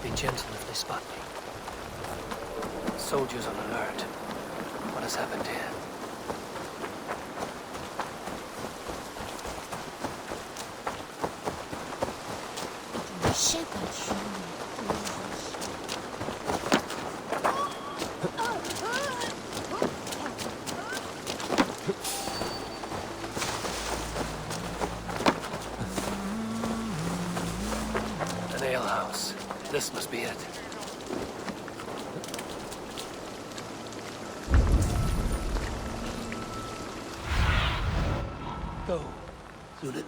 Be gentle if they spot me. Soldiers on alert. What has happened here? An alehouse. This must be it. Go. Soon it.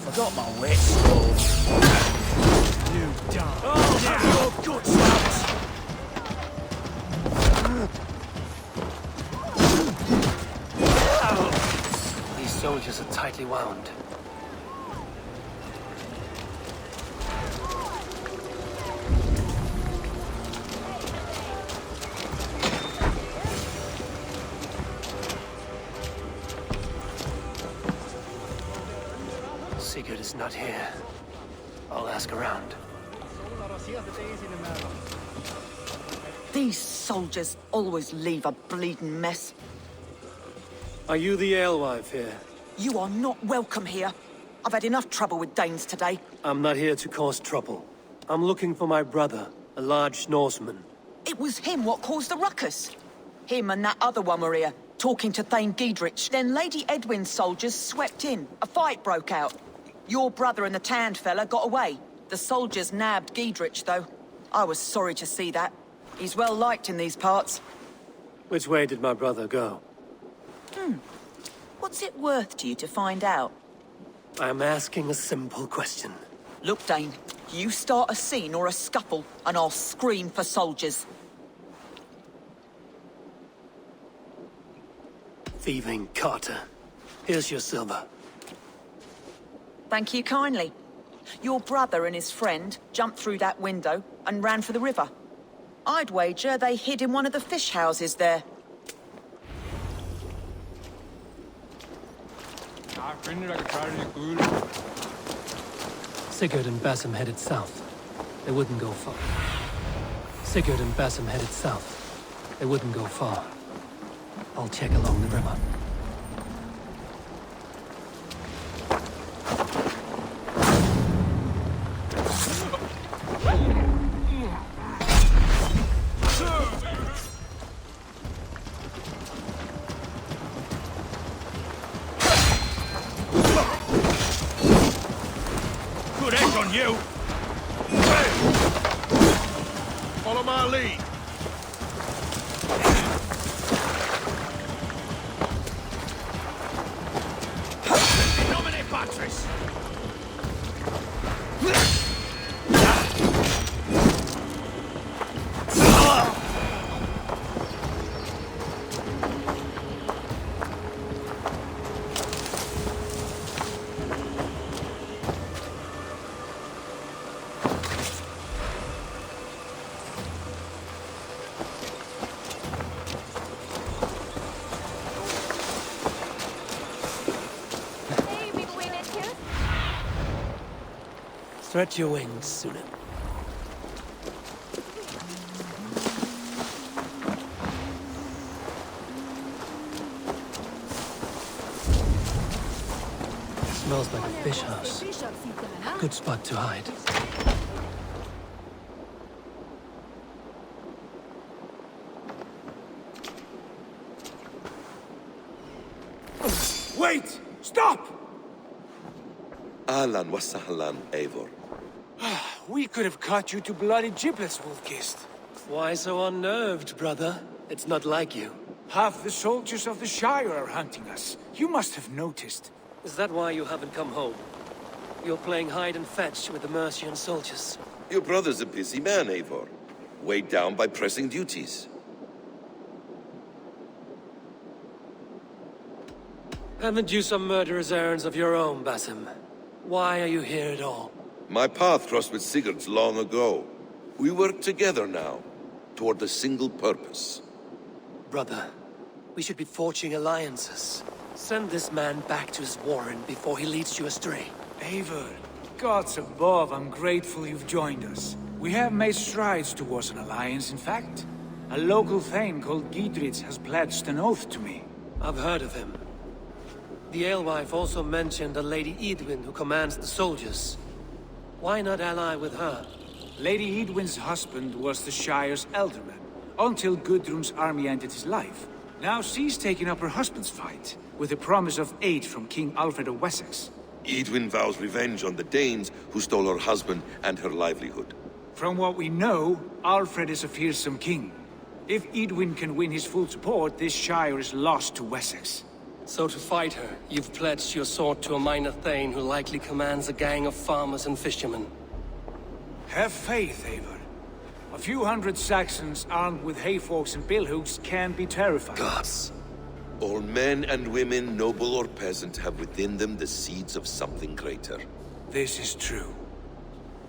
Forgot my wits. You dumb. Oh, yeah. Good stuff. These soldiers are tightly wound. Sigurd is not here. I'll ask around. These soldiers always leave a bleeding mess. Are you the alewife here? You are not welcome here. I've had enough trouble with Danes today. I'm not here to cause trouble. I'm looking for my brother, a large Norseman. It was him what caused the ruckus. Him and that other one were here, talking to Thane Giedrich. Then Lady Edwin's soldiers swept in. A fight broke out. Your brother and the tanned fella got away. The soldiers nabbed Giedrich, though. I was sorry to see that. He's well liked in these parts. Which way did my brother go? What's it worth to you to find out? I'm asking a simple question. Look, Dane, you start a scene or a scuffle, and I'll scream for soldiers. Thieving Carter. Here's your silver. Thank you kindly. Your brother and his friend jumped through that window and ran for the river. I'd wager they hid in one of the fish houses there. Sigurd and Basim headed south. They wouldn't go far. Sigurd and Basim headed south. They wouldn't go far. I'll check along the river. Good egg on you. Follow my lead. Nominate Patris. Stretch your wings, Sunan. Smells like a fish house. Good spot to hide. Wait! Stop! Ahlan wa sahlan, Eivor. We could have cut you to bloody giblets, Wolf-Kissed. Why so unnerved, brother? It's not like you. Half the soldiers of the Shire are hunting us. You must have noticed. Is that why you haven't come home? You're playing hide and fetch with the Mercian soldiers. Your brother's a busy man, Eivor. Weighed down by pressing duties. Haven't you some murderous errands of your own, Basim? Why are you here at all? My path crossed with Sigurd's long ago. We work together now, toward a single purpose. Brother, we should be forging alliances. Send this man back to his warren before he leads you astray. Eivor, gods above, I'm grateful you've joined us. We have made strides towards an alliance, in fact. A local thane called Gidrich has pledged an oath to me. I've heard of him. The alewife also mentioned a Lady Edwin who commands the soldiers. Why not ally with her? Lady Edwin's husband was the Shire's elderman, until Gudrun's army ended his life. Now she's taking up her husband's fight, with the promise of aid from King Alfred of Wessex. Edwin vows revenge on the Danes who stole her husband and her livelihood. From what we know, Alfred is a fearsome king. If Edwin can win his full support, this Shire is lost to Wessex. So to fight her, you've pledged your sword to a minor thane who likely commands a gang of farmers and fishermen. Have faith, Eivor. A few hundred Saxons armed with hayforks and billhooks can be terrifying. Gods. All men and women, noble or peasant, have within them the seeds of something greater. This is true.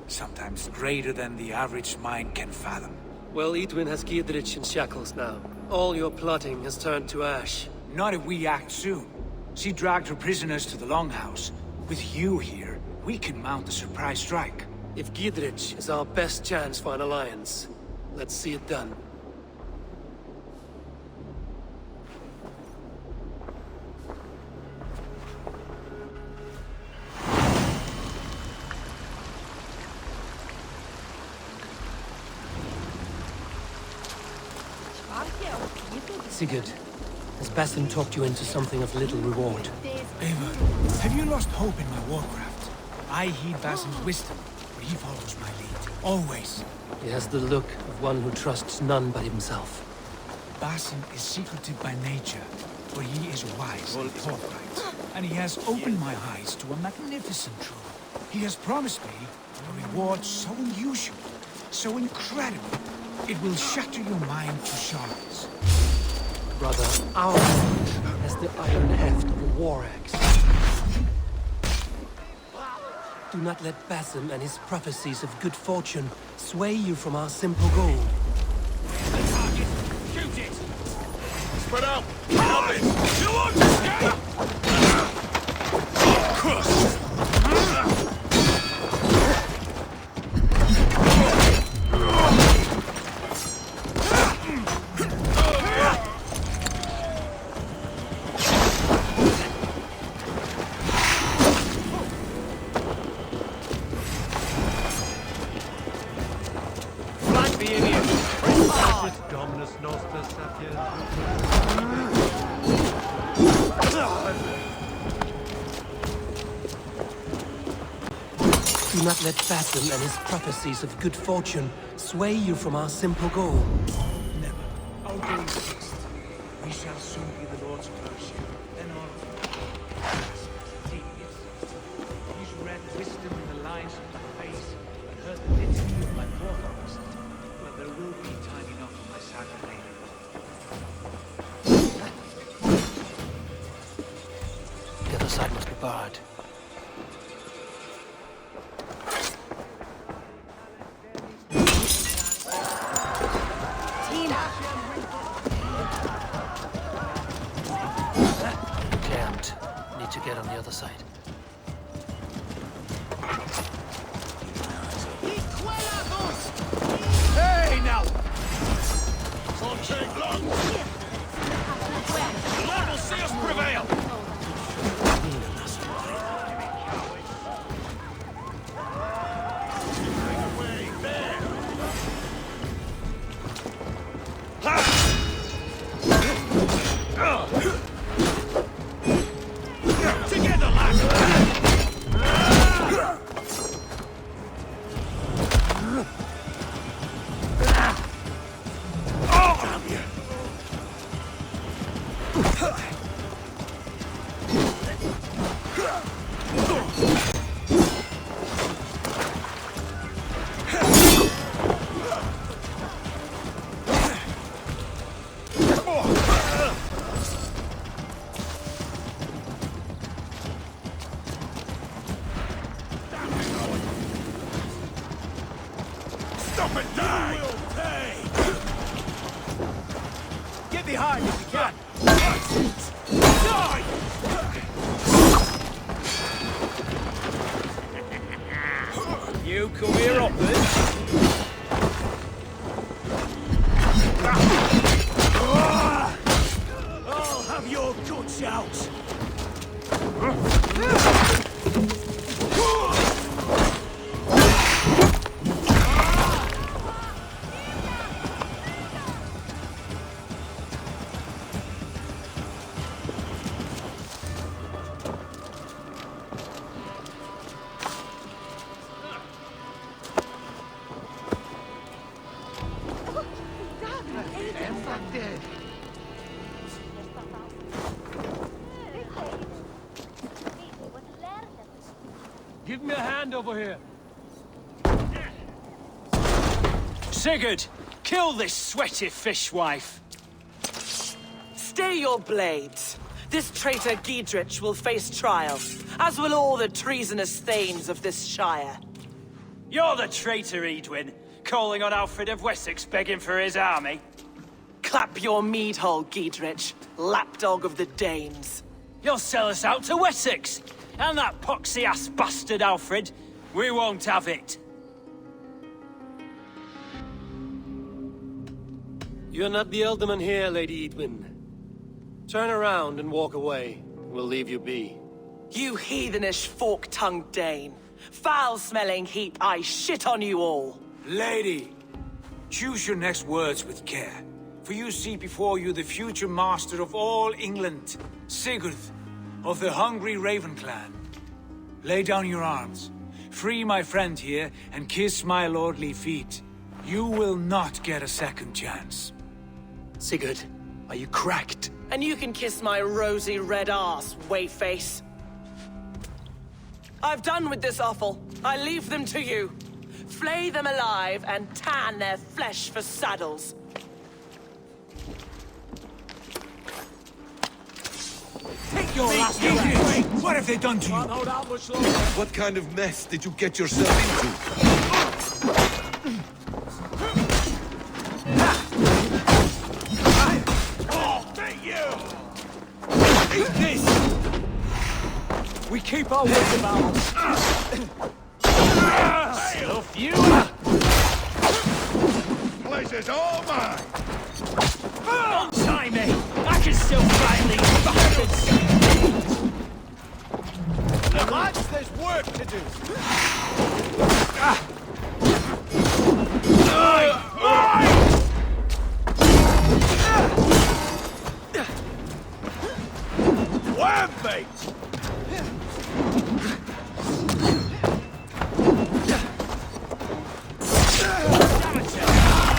Sometimes greater than the average mind can fathom. Well, Edwin has Gidrich in shackles now. All your plotting has turned to ash. Not if we act soon. She dragged her prisoners to the Longhouse. With you here, we can mount a surprise strike. If Gidrich is our best chance for an alliance, let's see it done. Sigurd, has Basim talked you into something of little reward? Eivor, have you lost hope in my warcraft? I heed Basim's wisdom, but he follows my lead. Always. He has the look of one who trusts none but himself. Basim is secretive by nature, but he is wise and forthright. And he has opened my eyes to a magnificent truth. He has promised me a reward so unusual, so incredible, it will shatter your mind to shards. Brother, our sword has the iron heft of a war axe. Do not let Basim and his prophecies of good fortune sway you from our simple goal. Shoot it! Spread out! Help it! You want to escape? Do not let Basim and his prophecies of good fortune sway you from our simple goal. Never. Our goal is fixed. We shall soon be the lords of Persia, then all of them. Devious. He's read wisdom in the lines of my face and heard the litany of my forefathers. But there will be time enough for my saga later. The other side must be barred. Jammed. Need to get on the other side. Hey, now! Can't take long! The Lord will see us prevail! Together, lads! You will pay! Get behind if you can! Die! You come here, Uppers. I'll have your guts out! Give me a hand over here. Sigurd, kill this sweaty fishwife. Stay your blades. This traitor Giedrich will face trial, as will all the treasonous thanes of this shire. You're the traitor, Edwin, calling on Alfred of Wessex begging for his army. Clap your mead hole, Giedrich, lapdog of the Danes. You'll sell us out to Wessex, and that poxy-ass bastard Alfred. We won't have it. You're not the alderman here, Lady Edwin. Turn around and walk away. We'll leave you be. You heathenish fork-tongued Dane. Foul-smelling heap, I shit on you all. Lady, choose your next words with care. For you see before you the future master of all England, Sigurd, of the hungry Raven clan. Lay down your arms. Free my friend here and kiss my lordly feet. You will not get a second chance. Sigurd, are you cracked? And you can kiss my rosy red arse, wayface. I've done with this offal. I leave them to you. Flay them alive and tan their flesh for saddles. Take your last breath. What have they done to you? What kind of mess did you get yourself into? I'll take you! Eat this! We keep our wits about us. Stuff you! Pleasure's all mine! Don't tie me! I can still fight these bastards! Lads, there's work to do! Worm bait!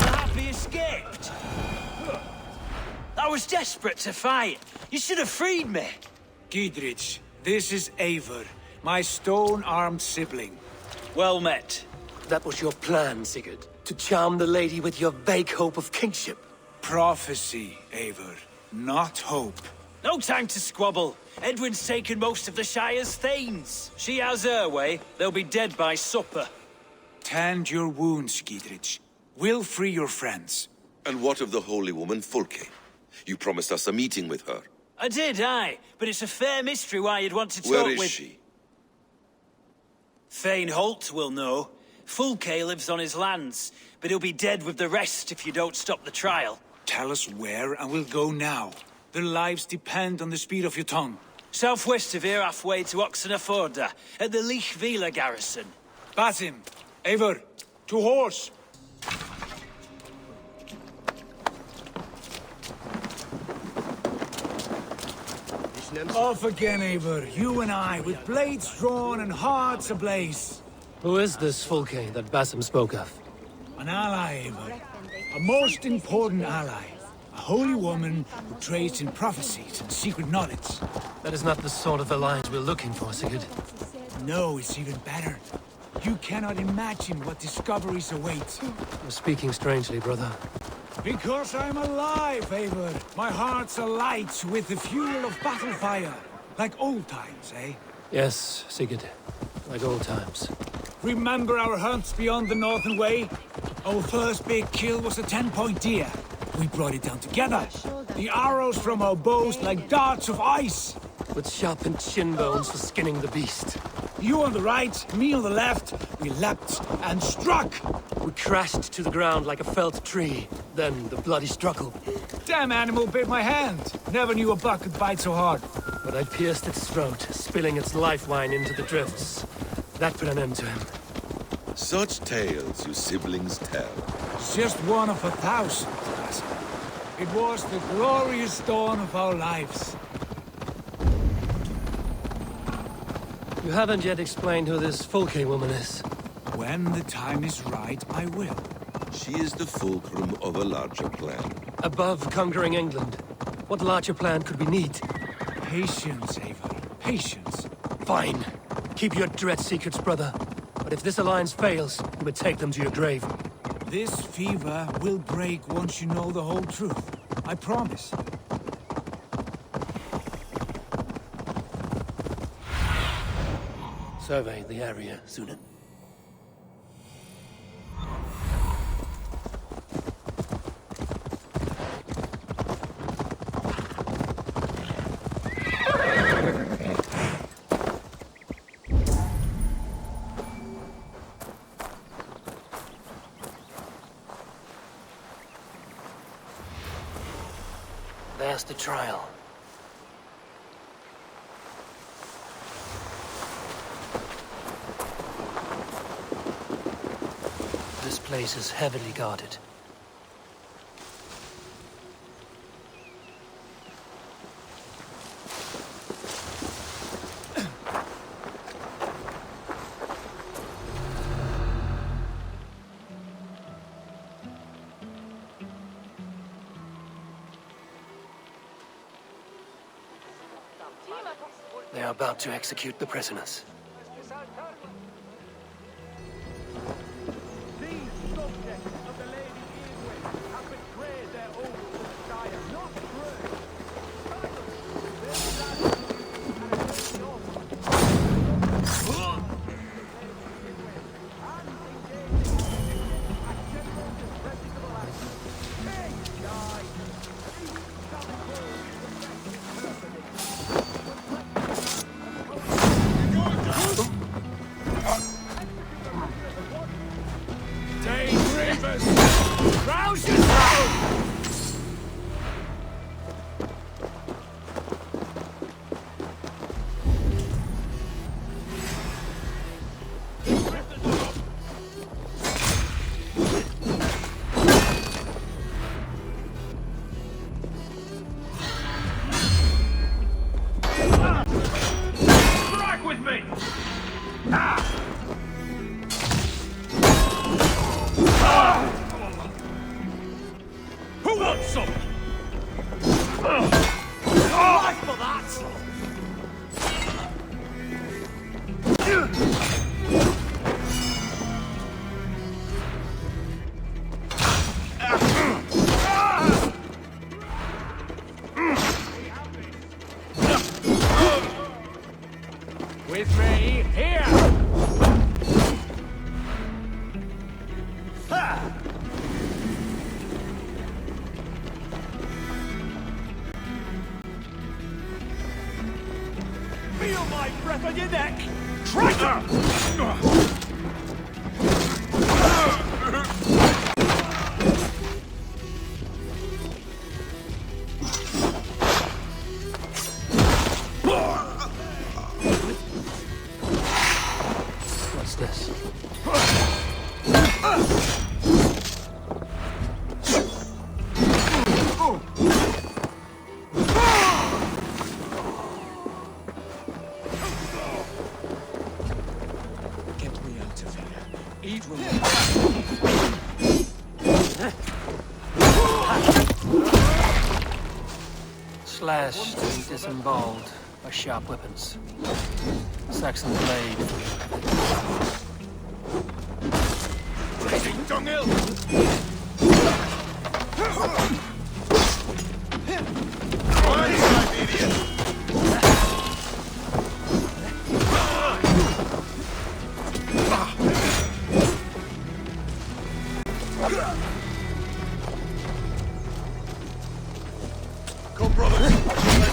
Hardly escaped. I was desperate to fight. You should have freed me. Giedrich, this is Eivor, my stone-armed sibling. Well met. That was your plan, Sigurd. To charm the lady with your vague hope of kingship. Prophecy, Eivor, not hope. No time to squabble. Edwin's taken most of the Shire's thanes. She has her way. They'll be dead by supper. Tend your wounds, Giedrich. We'll free your friends. And what of the holy woman Fulke? You promised us a meeting with her. I did, aye. But it's a fair mystery why you'd want to talk Where is with... she? Thane Holt will know. Fulke lives on his lands, but he'll be dead with the rest if you don't stop the trial. Tell us where, and we'll go now. Their lives depend on the speed of your tongue. Southwest of here, halfway to Oxenaforda, at the Lichvila garrison. Basim, Eivor, to horse! Off again, Eivor. You and I, with blades drawn and hearts ablaze. Who is this Fulke that Basim spoke of? An ally, Eivor. A most important ally. A holy woman who trades in prophecies and secret knowledge. That is not the sort of alliance we're looking for, Sigurd. No, it's even better. You cannot imagine what discoveries await. You're speaking strangely, brother. Because I'm alive, Eivor. My heart's alight with the fuel of battle fire. Like old times, eh? Yes, Sigurd. Like old times. Remember our hunts beyond the Northern Way? Our first big kill was a 10-point deer. We brought it down together. The arrows from our bows like darts of ice. With sharpened shin bones for skinning the beast. You on the right, me on the left. We leapt and struck. We crashed to the ground like a felled tree. Then the bloody struggle. Damn animal bit my hand. Never knew a buck could bite so hard. But I pierced its throat, spilling its life wine into the drifts. That put an end to him. Such tales you siblings tell. It's just one of 1,000. Basil. It was the glorious dawn of our lives. You haven't yet explained who this Fulke woman is. When the time is right, I will. She is the fulcrum of a larger plan. Above conquering England, what larger plan could we need? Patience, Avery. Patience. Fine. Keep your dread secrets, brother. But if this alliance fails, you would take them to your grave. This fever will break once you know the whole truth. I promise. Survey the area, Sunan. There's the trial. This place is heavily guarded. They are about to execute the prisoners. With me, here! Feel my breath on your neck! Traitor! What's this? Get me out of here. Eat will Slashed and disemboweled by sharp weapons. Saxon blade. Dunghill!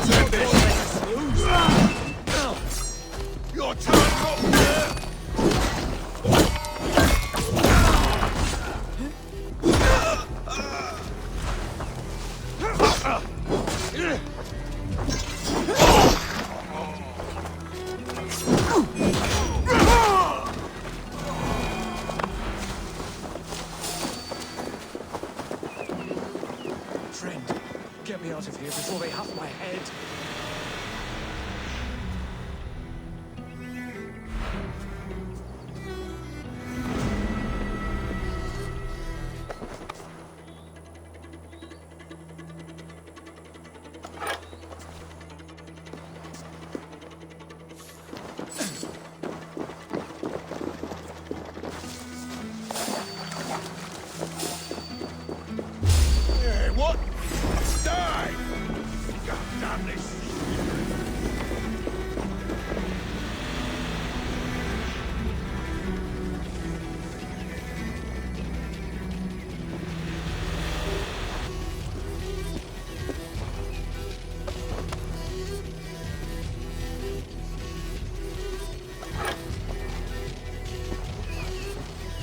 Take this! Your time's up there! Friend, get me out of here before they have my head. Hey, what? Die! God damn this!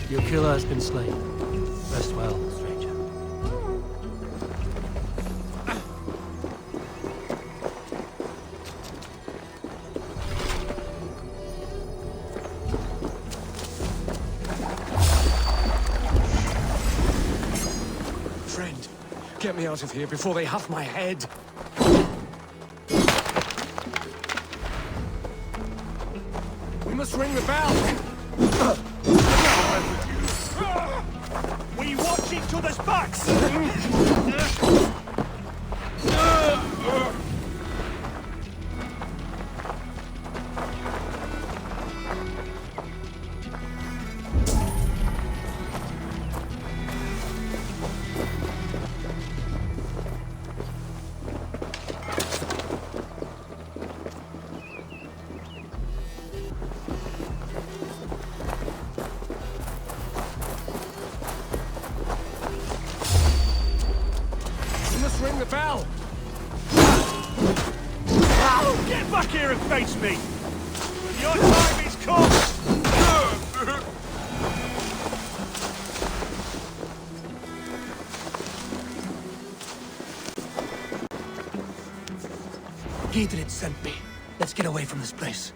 Your killer has been slain. Rest well, stranger. Friend, get me out of here before they have my head. We must ring the bell. We watch each other's backs. We must ring the bell. Get back here and face me. Your time is come. Giedrich sent me. Let's get away from this place.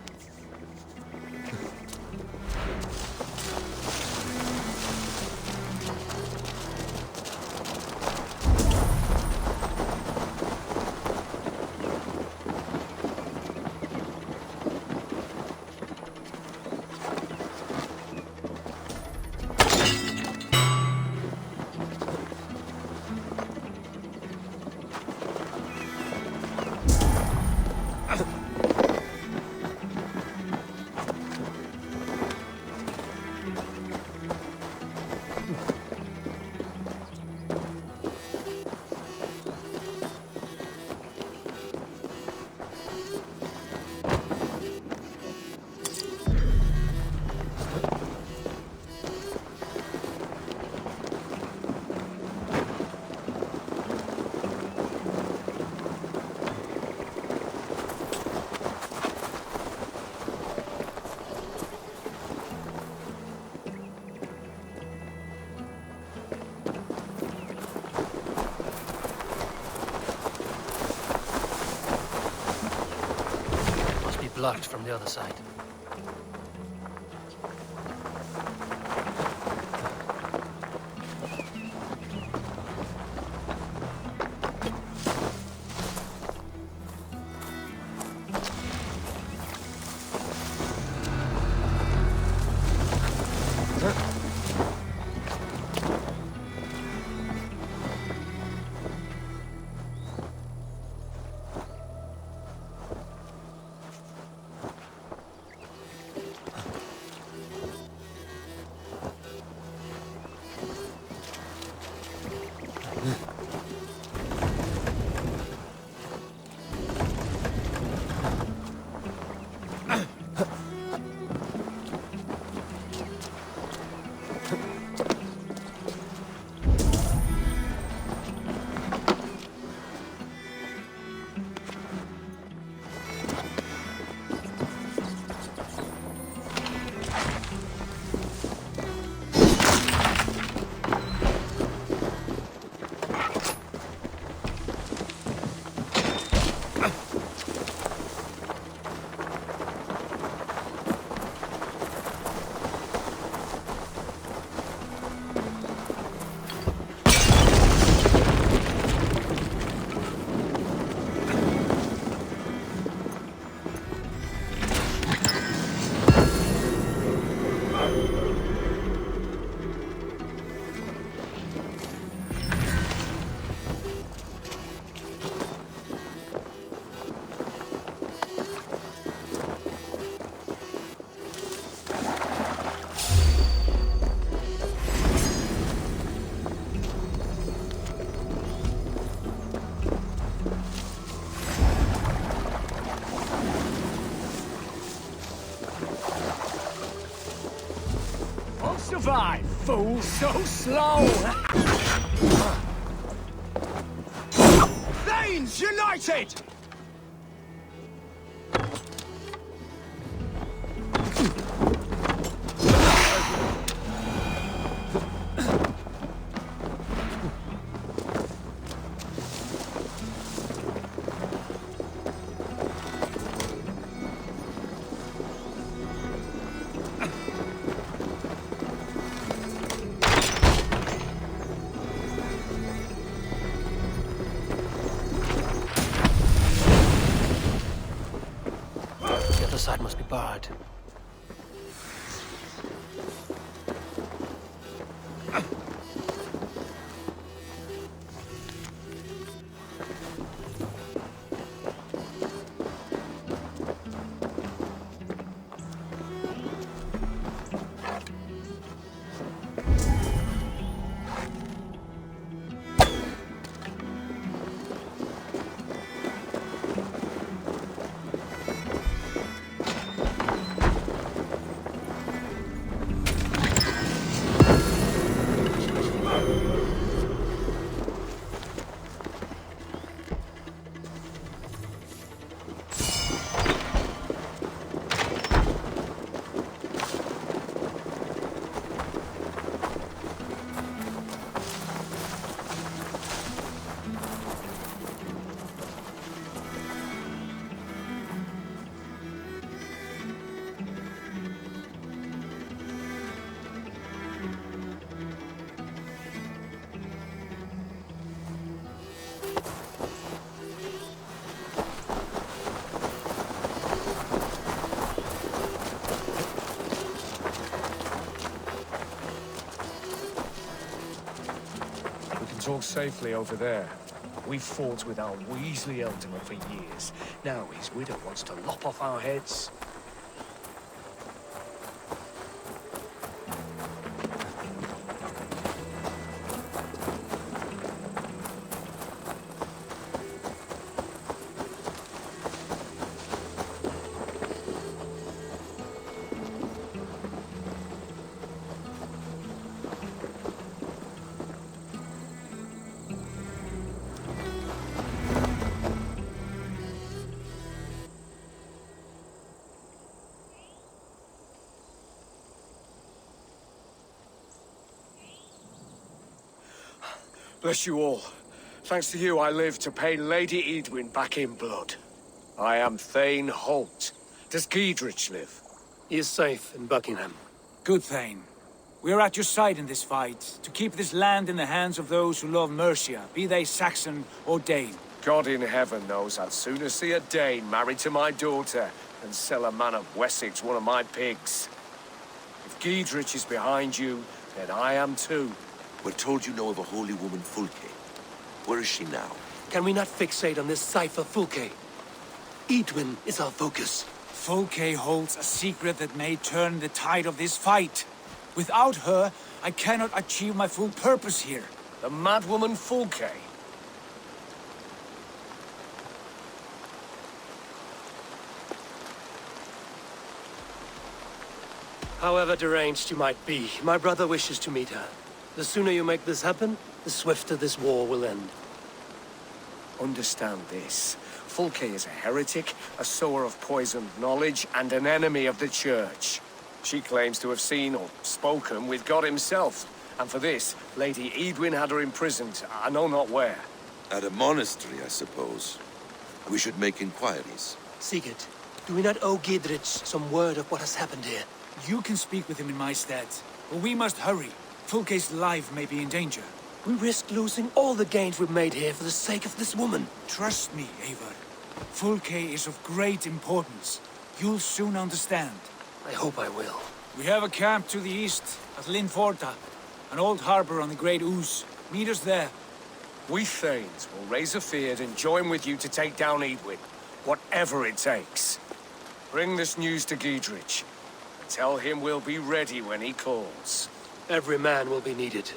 Blocked from the other side. fly, fool! So slow! Thanes united! The other side must be barred. Talk safely over there. We fought with our Weasley Elderman for years. Now his widow wants to lop off our heads. Bless you all. Thanks to you, I live to pay Lady Edwin back in blood. I am Thane Holt. Does Giedrich live? He is safe in Buckingham. Good, Thane. We are at your side in this fight, to keep this land in the hands of those who love Mercia, be they Saxon or Dane. God in heaven knows I'd sooner see a Dane married to my daughter than sell a man of Wessex one of my pigs. If Giedrich is behind you, then I am too. We're told you know of a holy woman, Fulke. Where is she now? Can we not fixate on this cipher, Fulke? Edwin is our focus. Fulke holds a secret that may turn the tide of this fight. Without her, I cannot achieve my full purpose here. The madwoman Fulke? However deranged you might be, my brother wishes to meet her. The sooner you make this happen, the swifter this war will end. Understand this. Fulke is a heretic, a sower of poisoned knowledge, and an enemy of the Church. She claims to have seen or spoken with God himself. And for this, Lady Edwin had her imprisoned, I know not where. At a monastery, I suppose. We should make inquiries. Sigurd, do we not owe Giedrich some word of what has happened here? You can speak with him in my stead, but we must hurry. Fulke's life may be in danger. We risk losing all the gains we've made here for the sake of this woman. Trust me, Eivor. Fulke is of great importance. You'll soon understand. I hope I will. We have a camp to the east, at Linforta, an old harbor on the Great Ouse. Meet us there. We Thanes will raise a fear and join with you to take down Edwin, whatever it takes. Bring this news to Giedrich. Tell him we'll be ready when he calls. Every man will be needed.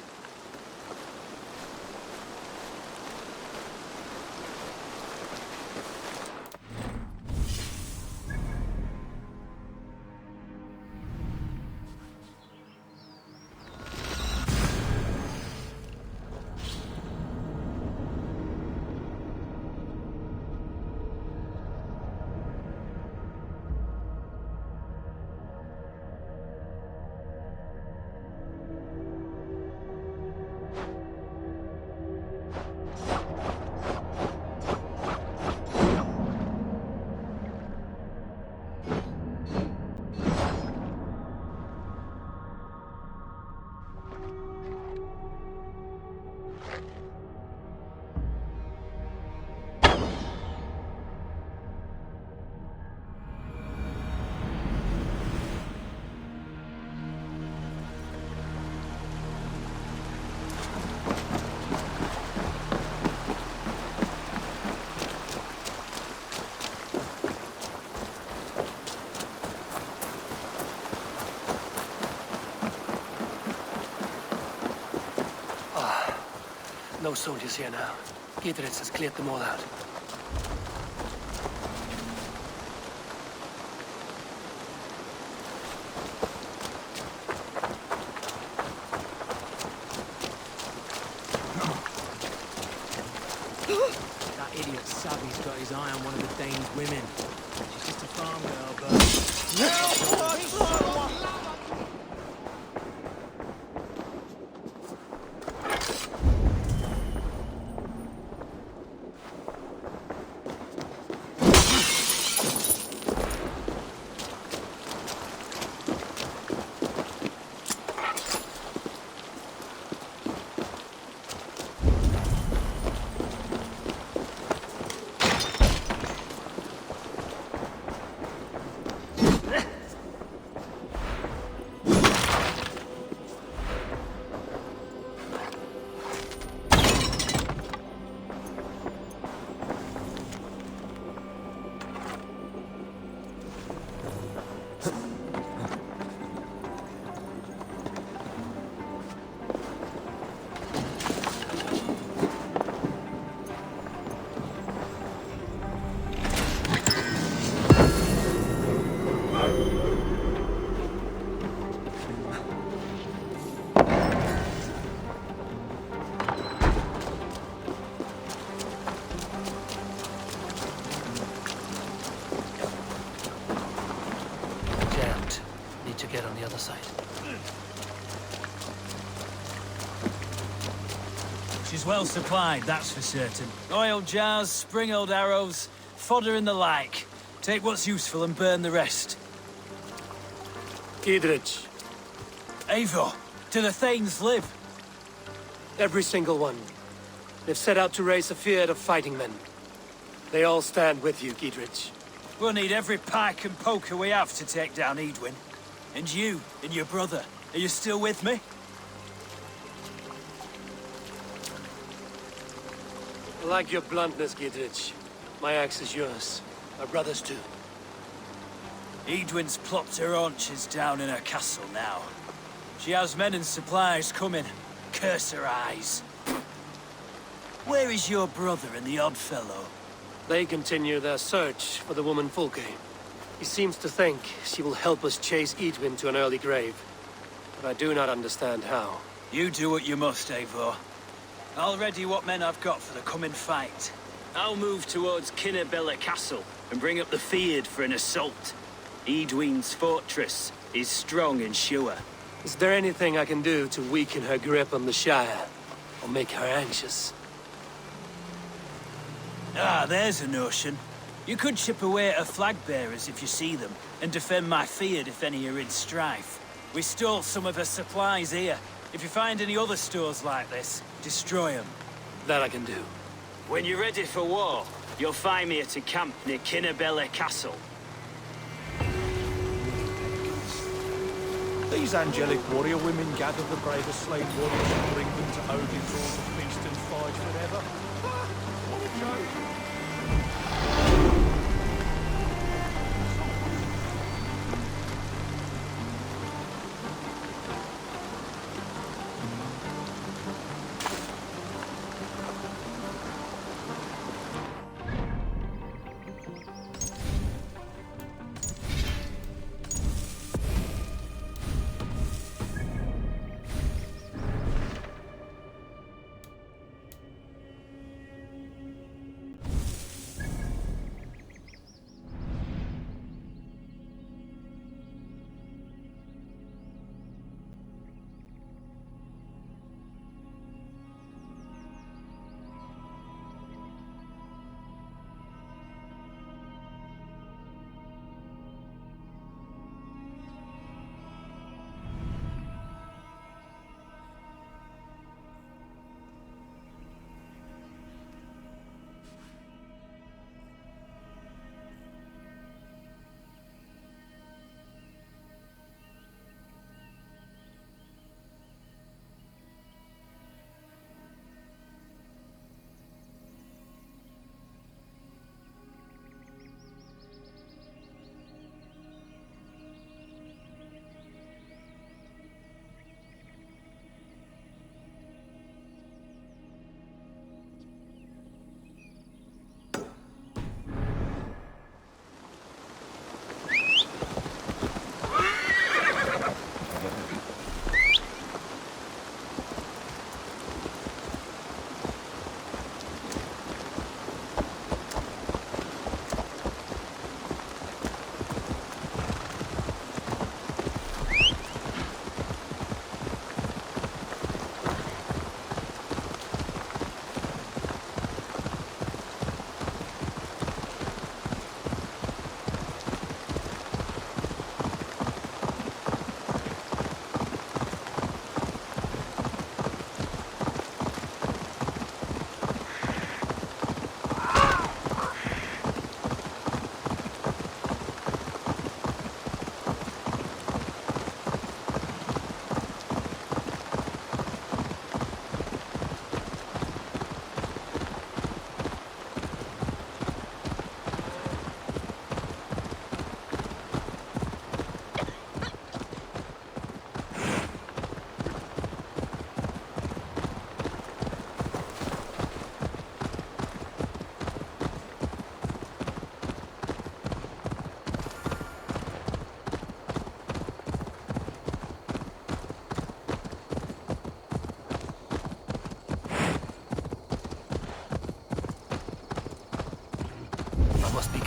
No soldiers here now. Gidritz has cleared them all out. That idiot Savvy's got his eye on one of the Dane's women. She's just a farm girl, but... To get on the other side. She's well supplied, that's for certain. Oil jars, spring-oiled arrows, fodder and the like. Take what's useful and burn the rest. Gidritch. Eivor, do the Thanes live? Every single one. They've set out to raise a fear of fighting men. They all stand with you, Gidritch. We'll need every pike and poker we have to take down Edwin. And you, and your brother, are you still with me? I like your bluntness, Gidritch. My axe is yours. My brother's too. Edwin's plopped her haunches down in her castle now. She has men and supplies coming. Curse her eyes. Where is your brother and the odd fellow? They continue their search for the woman Fulke. He seems to think she will help us chase Edwin to an early grave. But I do not understand how. You do what you must, Eivor. I'll ready what men I've got for the coming fight. I'll move towards Kinnabella Castle and bring up the Fyrd for an assault. Edwin's fortress is strong and sure. Is there anything I can do to weaken her grip on the Shire? Or make her anxious? Ah, there's a notion. You could chip away at her flag-bearers if you see them, and defend my Fyrd if any are in strife. We stole some of her supplies here. If you find any other stores like this, destroy them. That I can do. When you're ready for war, you'll find me at a camp near Kinnabella Castle. These angelic warrior women gather the bravest slave warriors and bring them to Odin's halls to feast and fight forever. What a joke!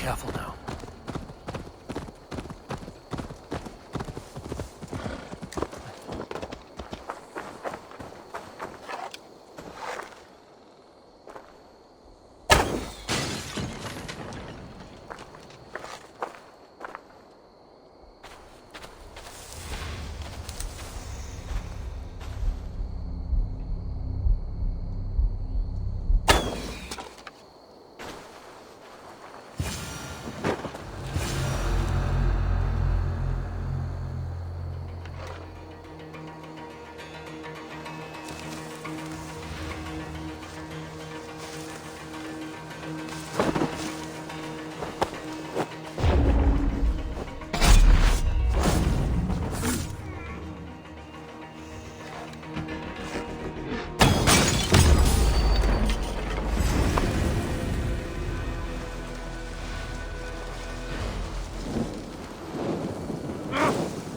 careful now.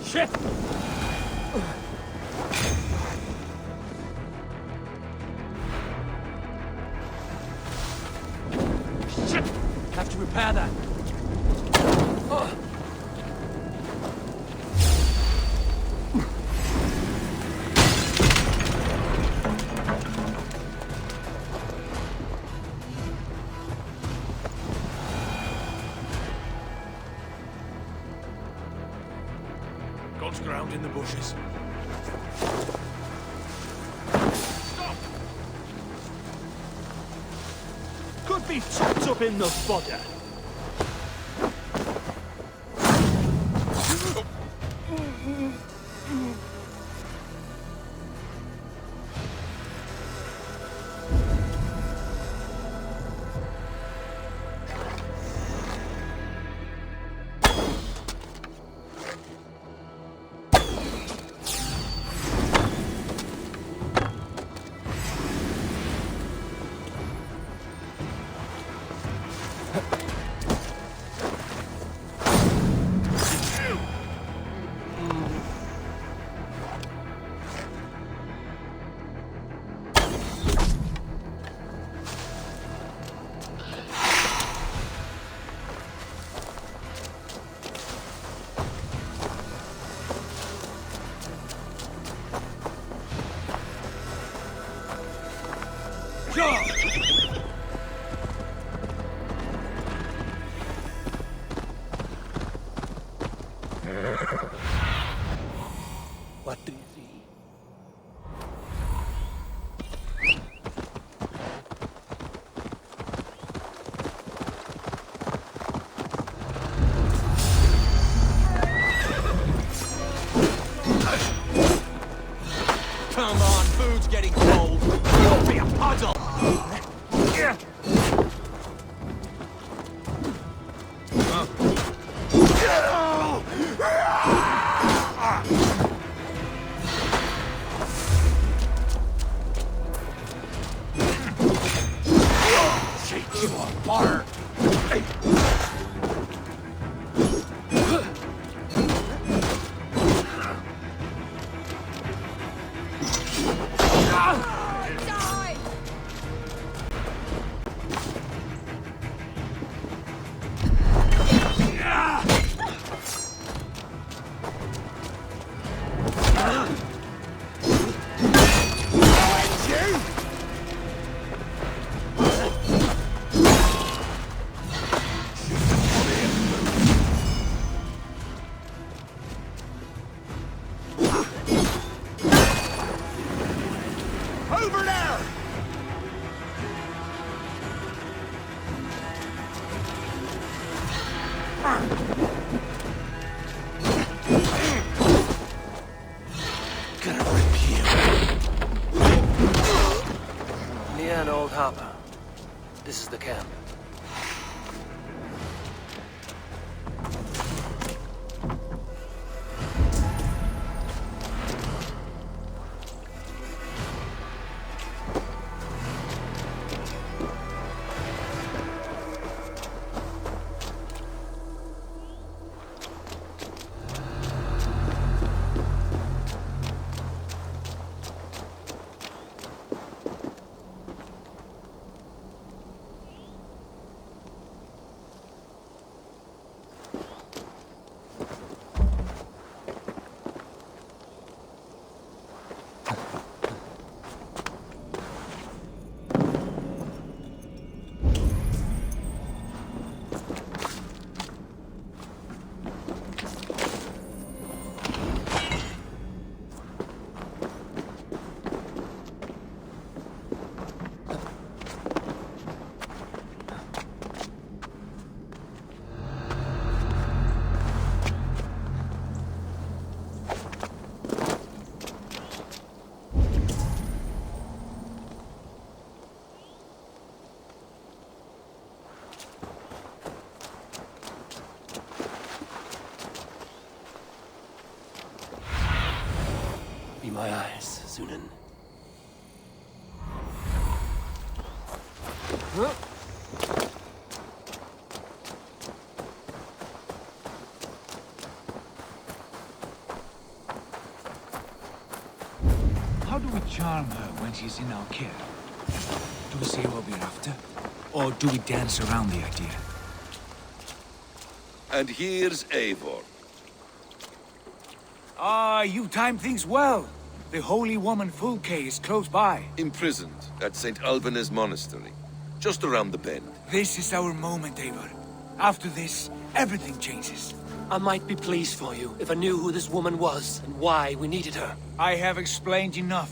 Shit! Shit! Have to repair that. God's ground in the bushes. Could be tucked up in the fodder. What do you see? Come on, food's getting cold. You'll be a puddle. Shake you apart. Over there! Gonna rip you. Nia and Old Hopper. This is the camp. Sunan. How do we charm her when she's in our care? Do we say what we're after? Or do we dance around the idea? And here's Eivor. Ah, you time things well. The holy woman Fulke is close by. Imprisoned at St. Alban's Monastery, just around the bend. This is our moment, Eivor. After this, everything changes. I might be pleased for you if I knew who this woman was and why we needed her. I have explained enough.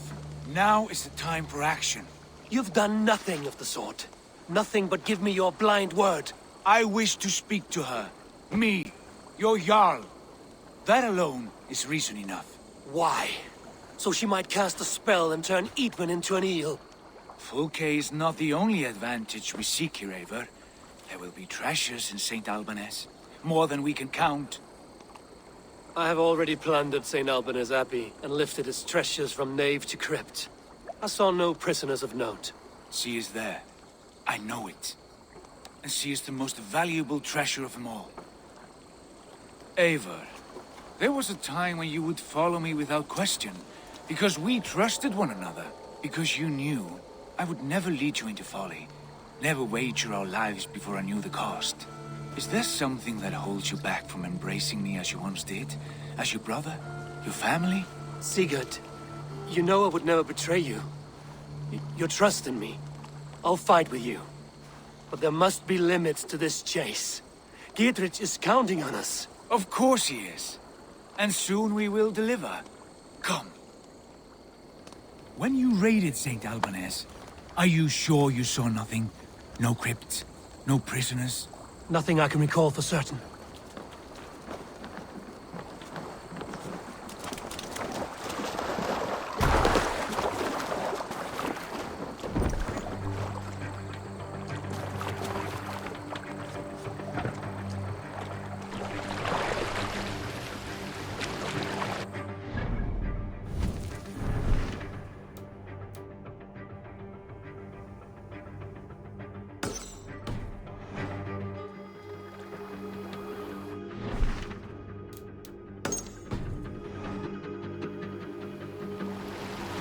Now is the time for action. You've done nothing of the sort. Nothing but give me your blind word. I wish to speak to her. Me, your Jarl. That alone is reason enough. Why? So she might cast a spell and turn Eadwin into an eel. Fulke is not the only advantage we seek here, Eivor. There will be treasures in St. Alban's. More than we can count. I have already plundered St. Alban's Abbey and lifted its treasures from nave to crypt. I saw no prisoners of note. She is there. I know it. And she is the most valuable treasure of them all. Eivor, there was a time when you would follow me without question, because we trusted one another, because you knew I would never lead you into folly, never wager our lives before I knew the cost. Is there something that holds you back from embracing me as you once did? As your brother? Your family? Sigurd, you know I would never betray you. Your trust in me. I'll fight with you. But there must be limits to this chase. Giedrich is counting on us. Of course he is. And soon we will deliver. Come. When you raided St. Alban's, are you sure you saw nothing? No crypts? No prisoners? Nothing I can recall for certain.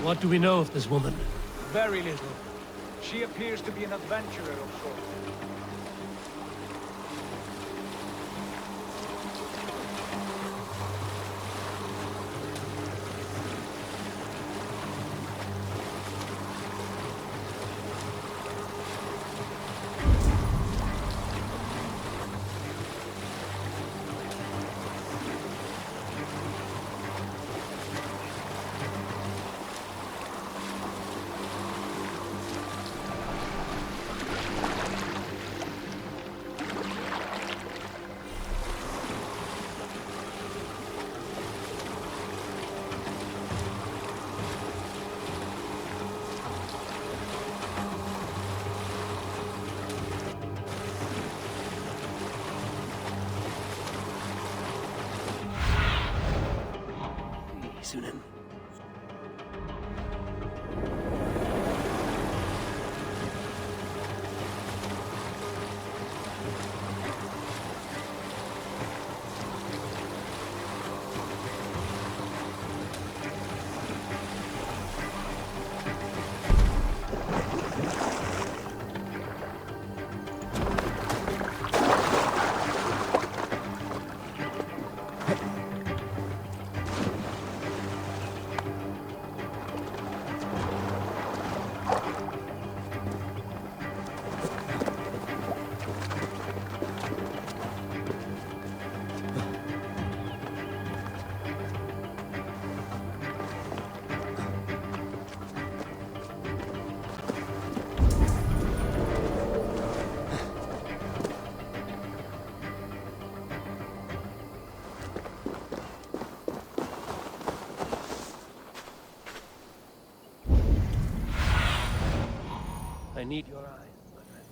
What do we know of this woman? Very little. She appears to be an adventurer of sorts. Sunan. I need your eyes, my friend.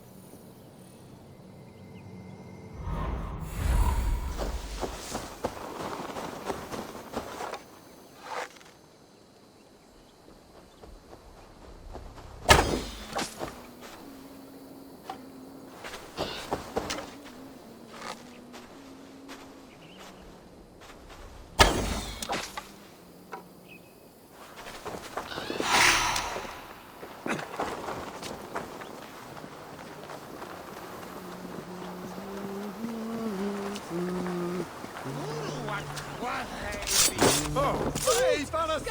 Hey, fellas!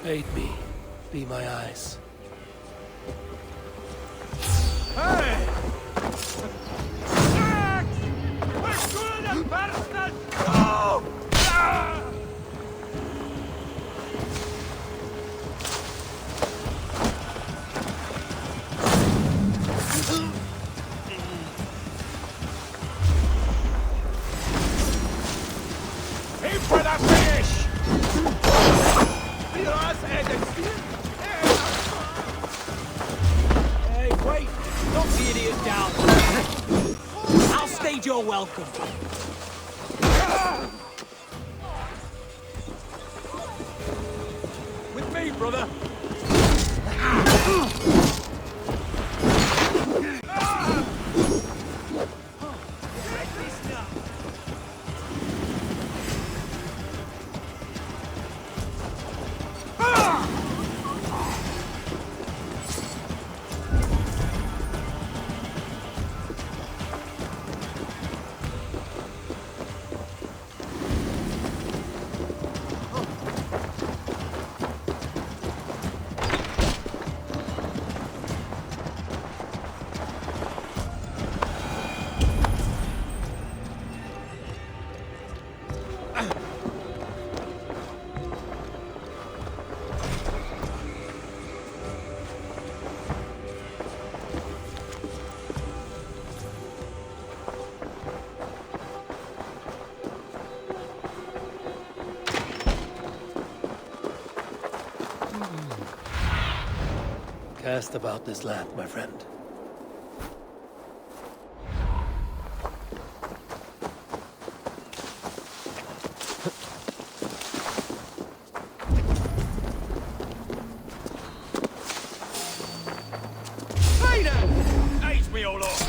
Aid me. Be my eyes. Hey! We're good, bastard! Oh! Ah! Aim for the finish! Hey, wait! Knock the idiot down! I'll stage your welcome. With me, brother! Cast about this land, my friend. Age me, all off!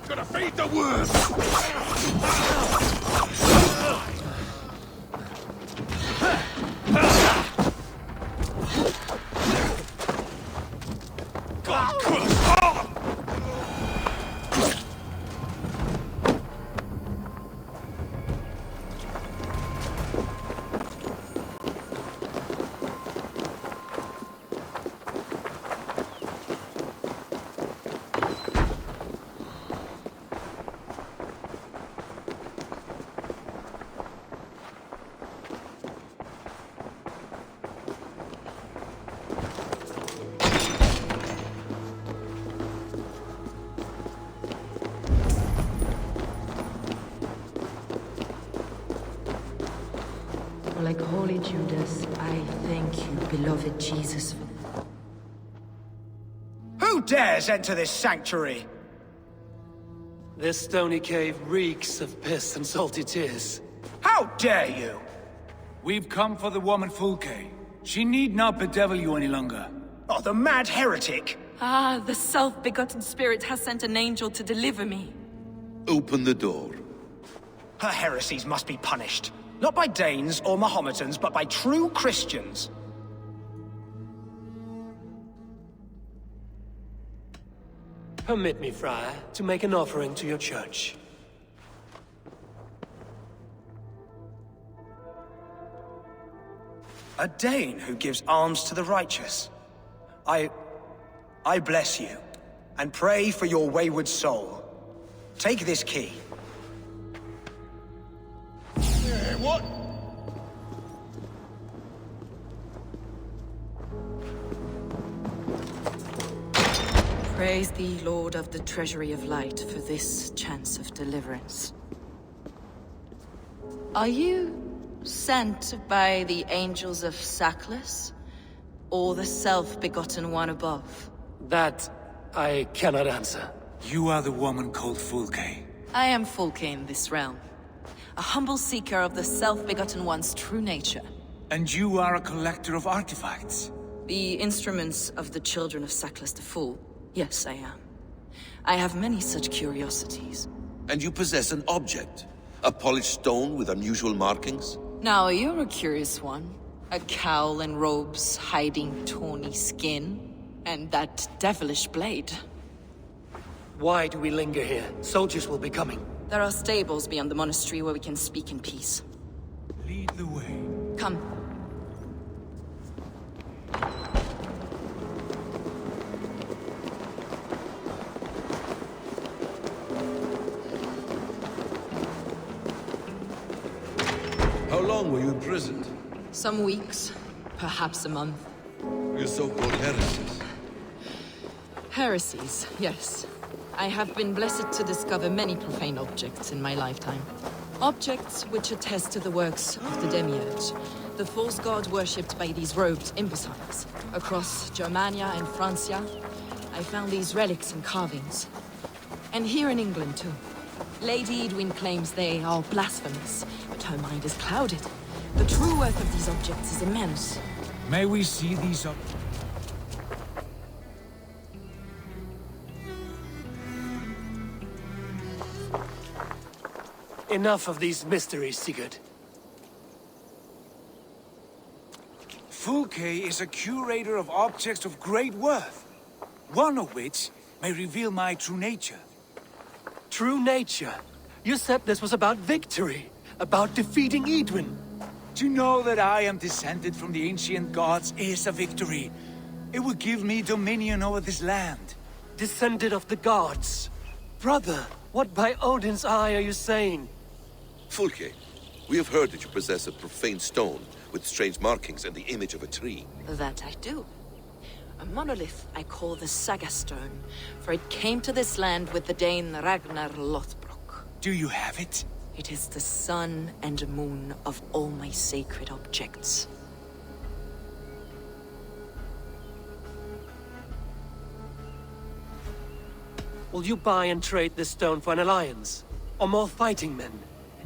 Gotta feed the worms! Like Holy Judas, I thank you, beloved Jesus. Who dares enter this sanctuary? This stony cave reeks of piss and salty tears. How dare you? We've come for the woman Fulke. She need not bedevil you any longer. Oh, the mad heretic! Ah, the self-begotten spirit has sent an angel to deliver me. Open the door. Her heresies must be punished. Not by Danes or Mohammedans, but by true Christians. Permit me, Friar, to make an offering to your church. A Dane who gives alms to the righteous. I bless you, and pray for your wayward soul. Take this key. What? Praise thee, Lord of the Treasury of Light, for this chance of deliverance. Are you sent by the angels of Sackless, or the self-begotten one above? That I cannot answer. You are the woman called Fulke. I am Fulke in this realm, a humble seeker of the self-begotten one's true nature. And you are a collector of artifacts. The instruments of the children of Sackless the Fool. Yes, I am. I have many such curiosities. And you possess an object? A polished stone with unusual markings? Now, you're a curious one. A cowl and robes hiding tawny skin. And that devilish blade. Why do we linger here? Soldiers will be coming. There are stables beyond the monastery where we can speak in peace. Lead the way. Come. How long were you imprisoned? Some weeks, perhaps a month. Your so-called heresies. Heresies, yes. I have been blessed to discover many profane objects in my lifetime. Objects which attest to the works of the Demiurge, the false god worshipped by these robed imbeciles. Across Germania and Francia, I found these relics and carvings. And here in England, too. Lady Edwin claims they are blasphemous, but her mind is clouded. The true worth of these objects is immense. May we see these objects? Enough of these mysteries, Sigurd. Fulke is a curator of objects of great worth, one of which may reveal my true nature. True nature? You said this was about victory, about defeating Edwin. To know that I am descended from the ancient gods is a victory. It will give me dominion over this land. Descended of the gods. Brother, what by Odin's eye are you saying? Fulke, we have heard that you possess a profane stone with strange markings and the image of a tree. That I do. A monolith I call the Saga Stone, for it came to this land with the Dane Ragnar Lothbrok. Do you have it? It is the sun and moon of all my sacred objects. Will you buy and trade this stone for an alliance? Or more fighting men?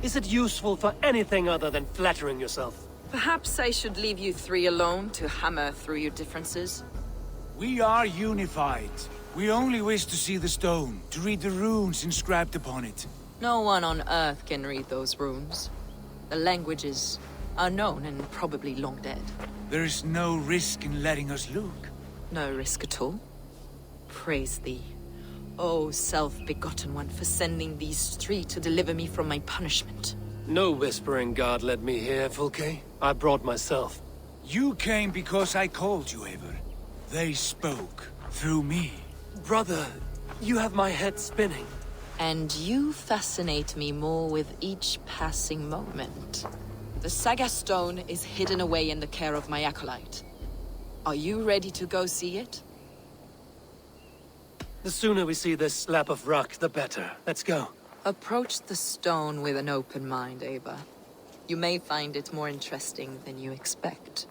Is it useful for anything other than flattering yourself? Perhaps I should leave you three alone to hammer through your differences? We are unified. We only wish to see the stone, to read the runes inscribed upon it. No one on Earth can read those runes. The language is unknown and probably long dead. There is no risk in letting us look. No risk at all. Praise thee, O self-begotten one, for sending these three to deliver me from my punishment. No whispering god led me here, Fulke. I brought myself. You came because I called you, Eivor. They spoke through me. Brother, you have my head spinning. And you fascinate me more with each passing moment. The Saga Stone is hidden away in the care of my acolyte. Are you ready to go see it? The sooner we see this slab of rock, the better. Let's go. Approach the stone with an open mind, Ava. You may find it more interesting than you expect.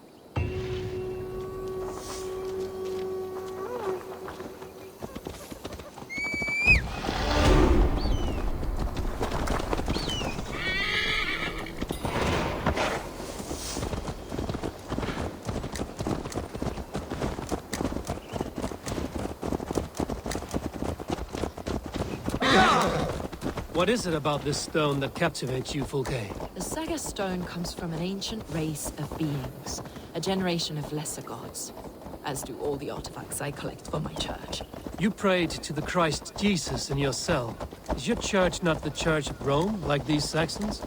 What is it about this stone that captivates you, Fulke? The Saga Stone comes from an ancient race of beings, a generation of lesser gods, as do all the artifacts I collect for my church. You prayed to the Christ Jesus in your cell. Is your church not the Church of Rome, like these Saxons?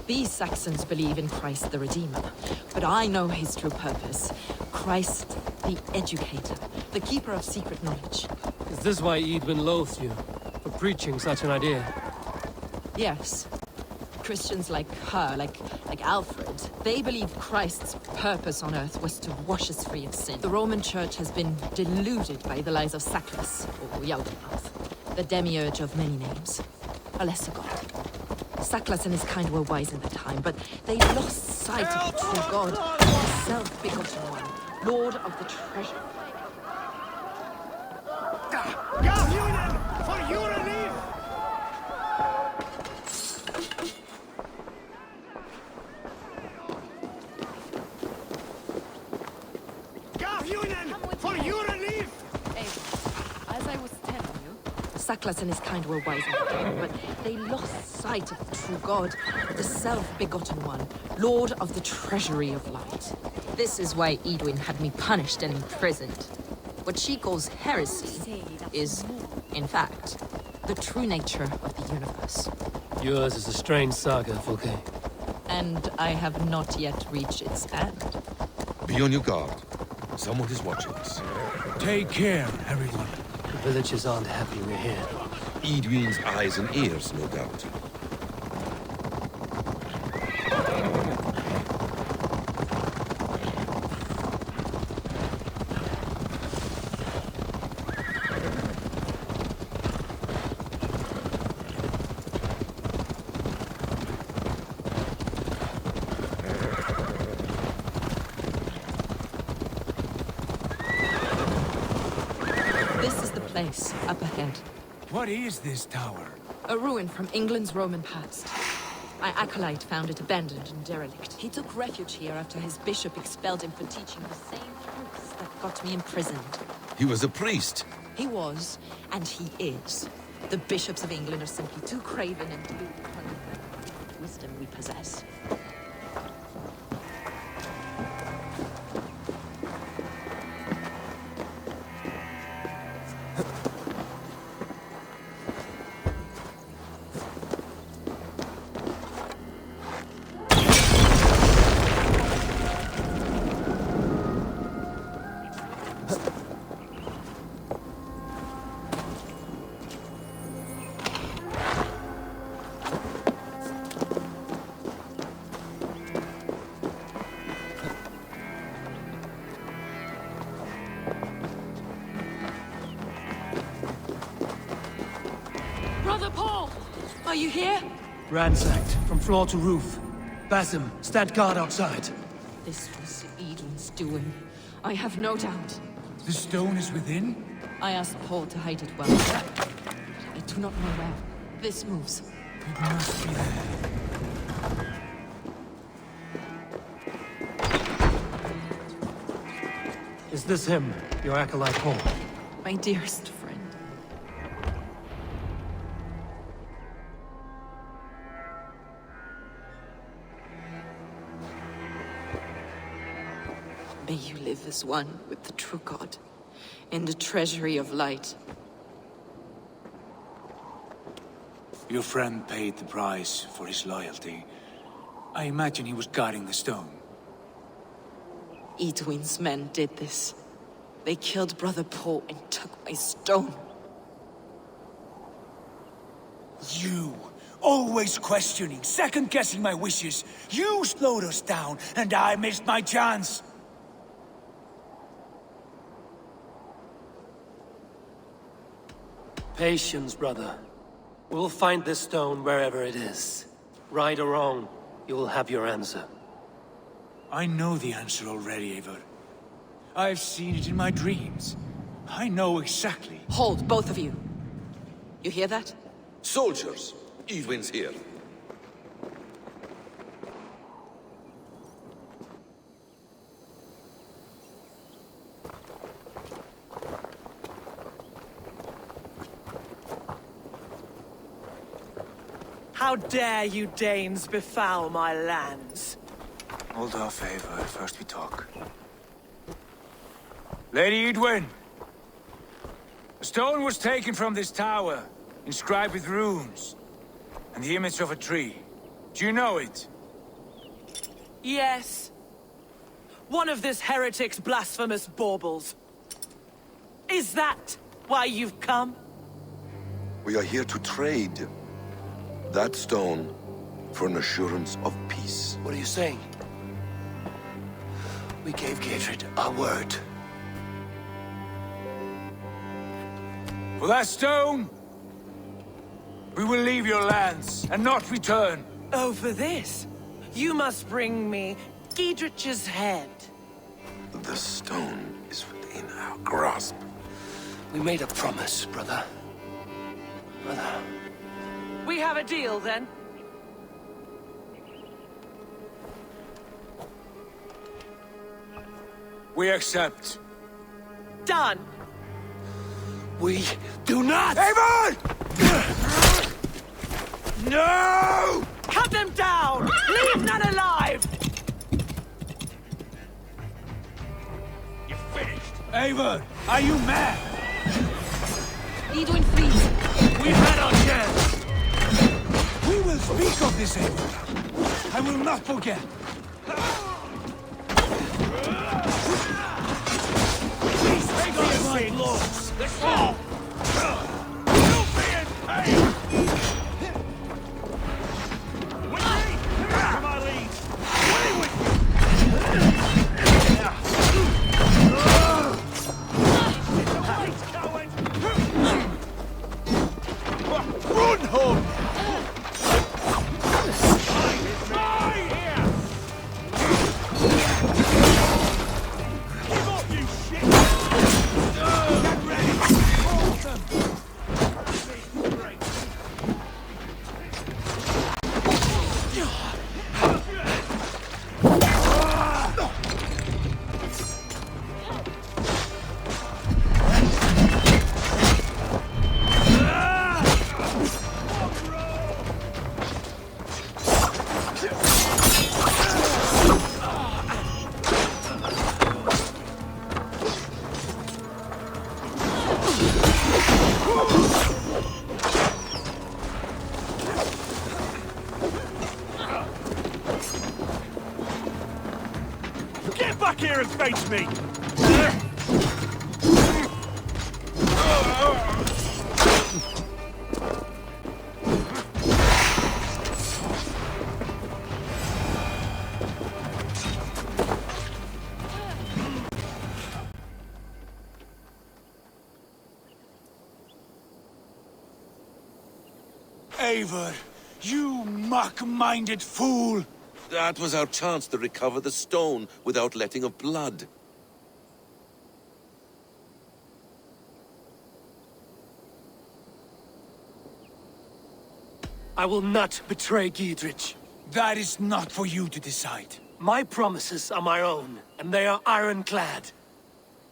These Saxons believe in Christ the Redeemer, but I know his true purpose. Christ the Educator, the keeper of secret knowledge. Is this why Edwin loathes you? For preaching such an idea? Yes. Christians like her, like Alfred, they believe Christ's purpose on earth was to wash us free of sin. The Roman Church has been deluded by the lies of Sackless, or Yaldabaoth, the demiurge of many names, a lesser god. Sackless and his kind were wise in their time, but they lost sight of the true God, the self-begotten one, Lord of the treasure. For your relief! Gavjunen! Saklas and his kind were wise in the time, but they lost sight of the true God, the self-begotten one, Lord of the Treasury of Light. This is why Edwin had me punished and imprisoned. What she calls heresy is, in fact, the true nature of the universe. Yours is a strange saga, Fulke. And I have not yet reached its end. Be on your guard. Someone is watching us. Take care, everyone. The villagers aren't happy we're here. Edwin's eyes and ears, no doubt. Place, up ahead. What is this tower? A ruin from England's Roman past. My acolyte found it abandoned and derelict. He took refuge here after his bishop expelled him for teaching the same truths that got me imprisoned. He was a priest. He was, and he is. The bishops of England are simply too craven and too the wisdom we possess. Brother Paul! Are you here? Ransacked, from floor to roof. Basim, stand guard outside. This was Edwin's doing. I have no doubt. The stone is within? I asked Paul to hide it well. I do not know where. This moves. It must be there. Is this him, your acolyte Paul? My dearest friend. May you live as one with the true God, in the treasury of light. Your friend paid the price for his loyalty. I imagine he was guarding the stone. Edwin's men did this. They killed Brother Paul and took my stone. You! Always questioning, second-guessing my wishes. You slowed us down, and I missed my chance. Patience, brother. We'll find this stone wherever it is. Right or wrong, you will have your answer. I know the answer already, Eivor. I've seen it in my dreams. I know exactly. Hold, both of you. You hear that? Soldiers, Edwin's here. How dare you Danes befoul my lands? Hold off, Eivor. First we talk. Lady Edwin! A stone was taken from this tower, inscribed with runes, and the image of a tree. Do you know it? Yes. One of this heretic's blasphemous baubles. Is that why you've come? We are here to trade. That stone for an assurance of peace. What are you saying? We gave Gatred our word. For that stone, we will leave your lands and not return. Oh, for this? You must bring me Giedrich's head. The stone is within our grasp. We made a promise, brother. Brother. We have a deal, then? We accept. Done! We do not! Eivor! No! Cut them down! Leave none alive! You're finished. Eivor, are you mad? Edwin flees. We've had our chance. We will speak of this, Eivor. I will not forget. Please take on my lords. Let's go. You'll be in pain. With me, to my lead. Away with you. It's a waste, coward. Run home. Mine here. Give up, you shit. Get ready. Hold them. Get back here and face me! Eivor, you mock-minded fool! That was our chance to recover the stone without letting of blood. I will not betray Giedrich. That is not for you to decide. My promises are my own, and they are ironclad.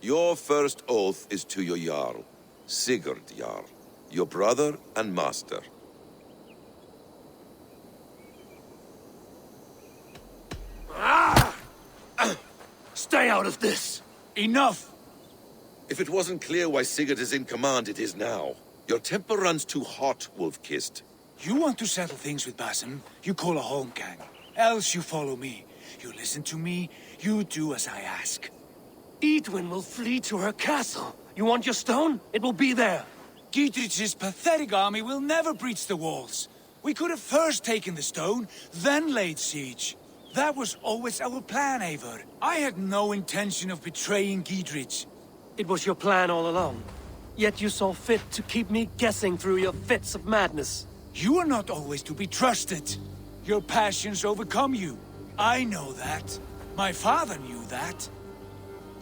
Your first oath is to your Jarl, Sigurd Jarl, your brother and master. Stay out of this! Enough! If it wasn't clear why Sigurd is in command, it is now. Your temper runs too hot, Wolf-Kissed. You want to settle things with Basim, you call a holmgang. Else you follow me. You listen to me, you do as I ask. Edwin will flee to her castle. You want your stone? It will be there. Giedrich's pathetic army will never breach the walls. We could have first taken the stone, then laid siege. That was always our plan, Eivor. I had no intention of betraying Giedrich. It was your plan all along. Yet you saw fit to keep me guessing through your fits of madness. You are not always to be trusted. Your passions overcome you. I know that. My father knew that.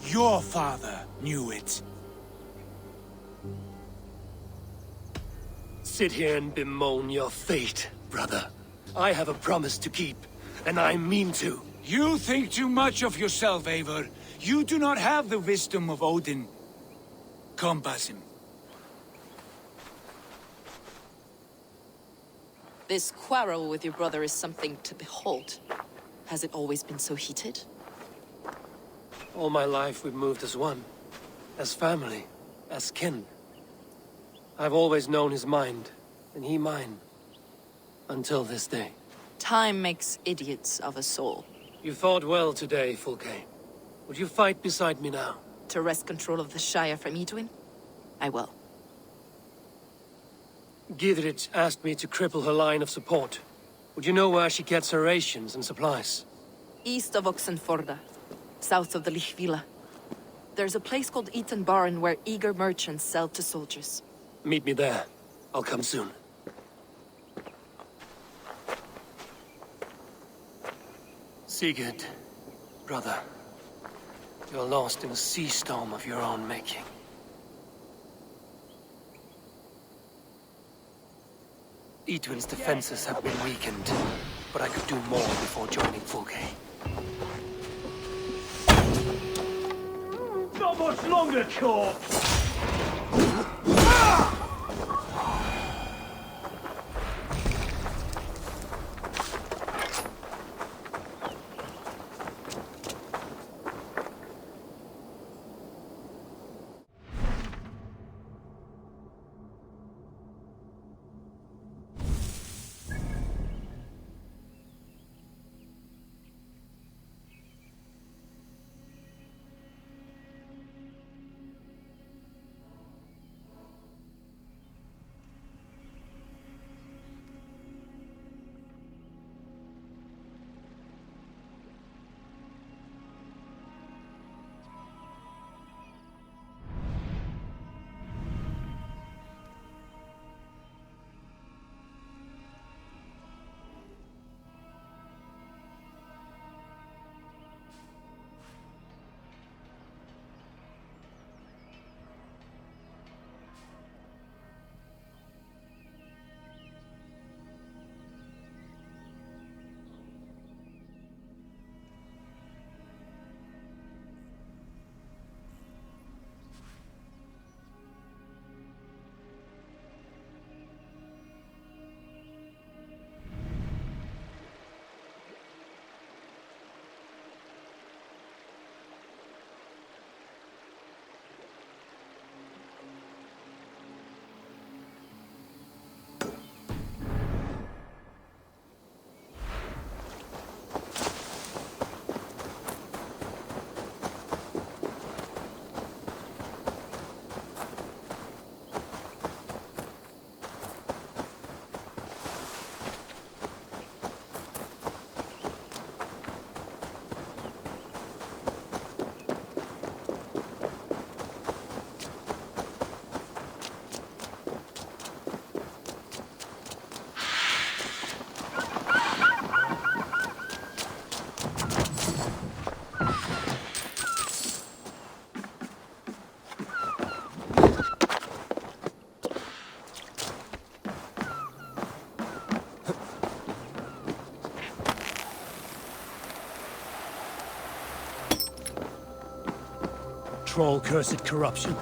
Your father knew it. Sit here and bemoan your fate, brother. I have a promise to keep, and I mean to. You think too much of yourself, Eivor. You do not have the wisdom of Odin. Come, Basim. This quarrel with your brother is something to behold. Has it always been so heated? All my life we've moved as one. As family. As kin. I've always known his mind, and he mine. Until this day. Time makes idiots of us all. You fought well today, Fulke. Would you fight beside me now? To wrest control of the Shire from Edwin? I will. Giedrich asked me to cripple her line of support. Would you know where she gets her rations and supplies? East of Oxenforda, south of the Lichvila. There's a place called Eaton Barn where eager merchants sell to soldiers. Meet me there. I'll come soon. Sigurd, brother. You're lost in a sea storm of your own making. Edwin's defenses have been weakened, but I could do more before joining Fulke. Not much longer, corpse! control cursed corruption.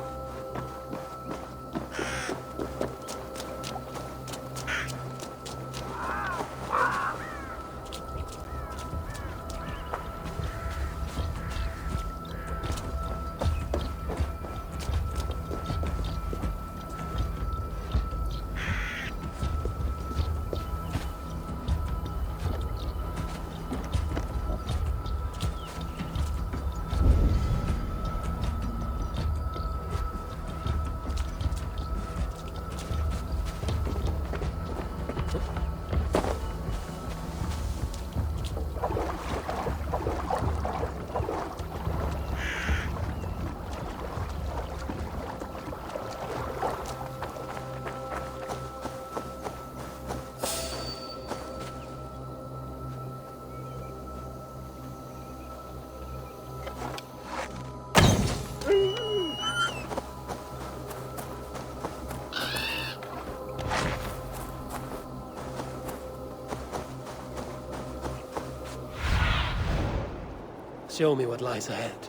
Show me what lies ahead.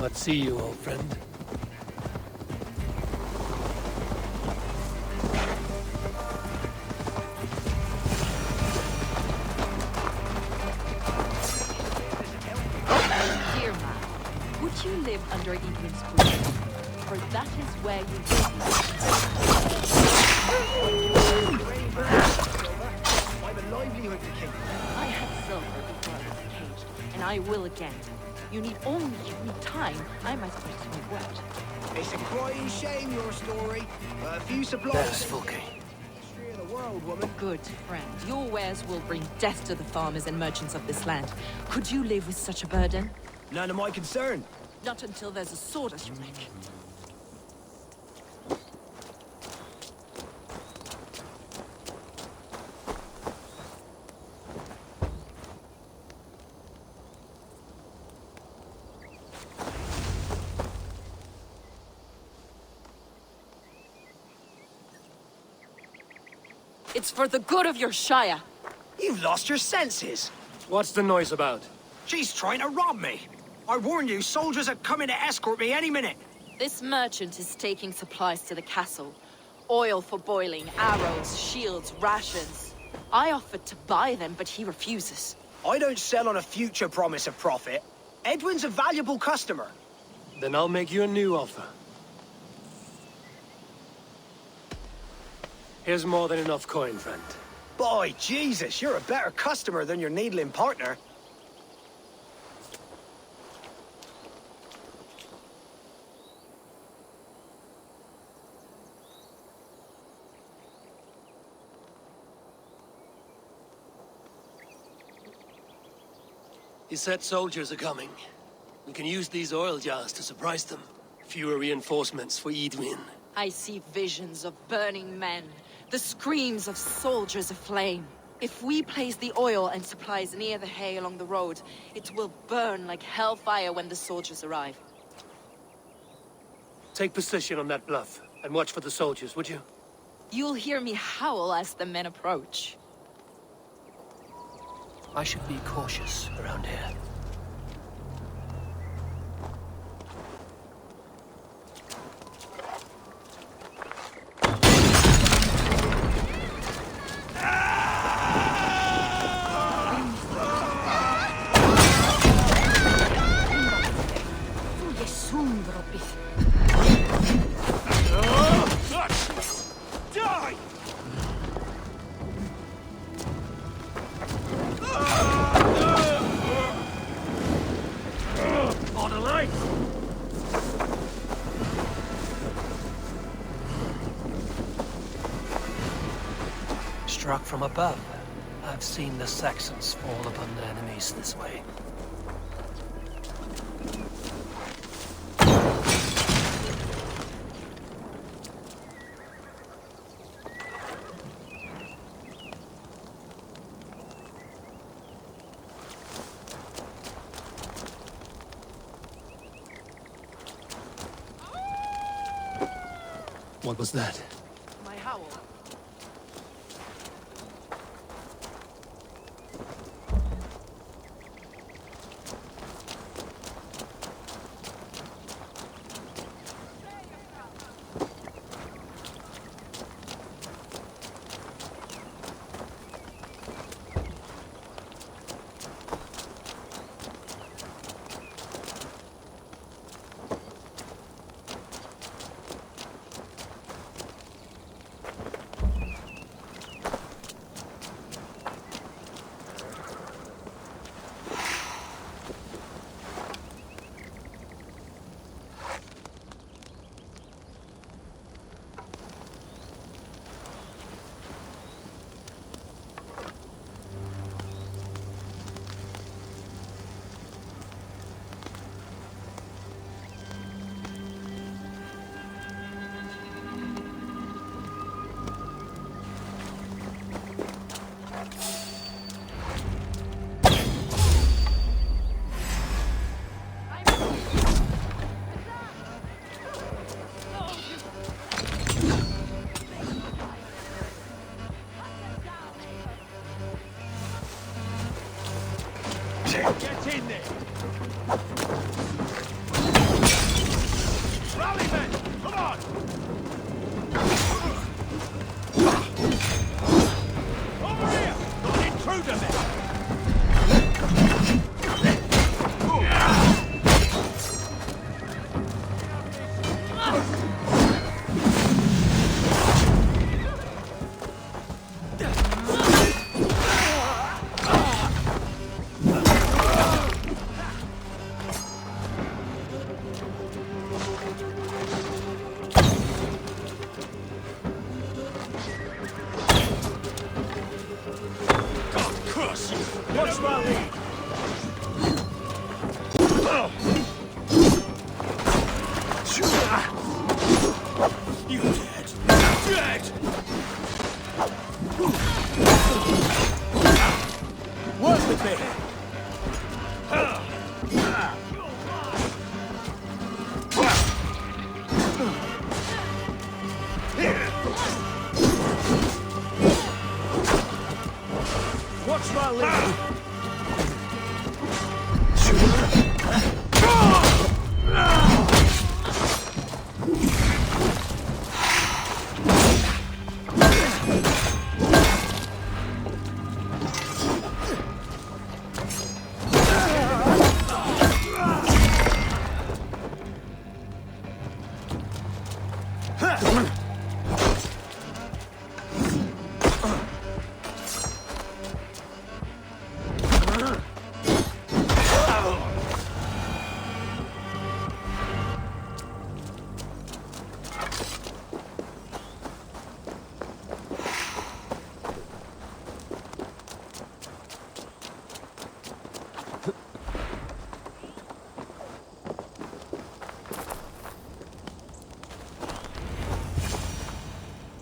Let's see you, old friend. Dear man, would you live under Evelyn's roof? For that is where you will I'm a livelihood to keep. I had silver before I was caged, and I will again. You need only give me time. I might break my word. It's a crying shame, your story. A few supplies... That's Fulke. History of the world, woman. Good friend, your wares will bring death to the farmers and merchants of this land. Could you live with such a burden? None of my concern. Not until there's a sword at your neck. It's for the good of your Shire. You've lost your senses. What's the noise about? She's trying to rob me. I warned you, soldiers are coming to escort me any minute. This merchant is taking supplies to the castle. Oil for boiling, arrows, shields, rations. I offered to buy them, but he refuses. I don't sell on a future promise of profit. Edwin's a valuable customer. Then I'll make you a new offer. Here's more than enough coin, friend. Boy, Jesus, you're a better customer than your needling partner. He said soldiers are coming. We can use these oil jars to surprise them. Fewer reinforcements for Edwin. I see visions of burning men, the screams of soldiers aflame. If we place the oil and supplies near the hay along the road, it will burn like hellfire when the soldiers arrive. Take position on that bluff, and watch for the soldiers, would you? You'll hear me howl as the men approach. I should be cautious around here. Struck from above. I've seen the Saxons fall upon their enemies this way. What was that? My howl. Get in there! Rally, men! Come on! Over here! Not an intruder, men! Watch my lead! You dead! Dead! Work with me! Try living.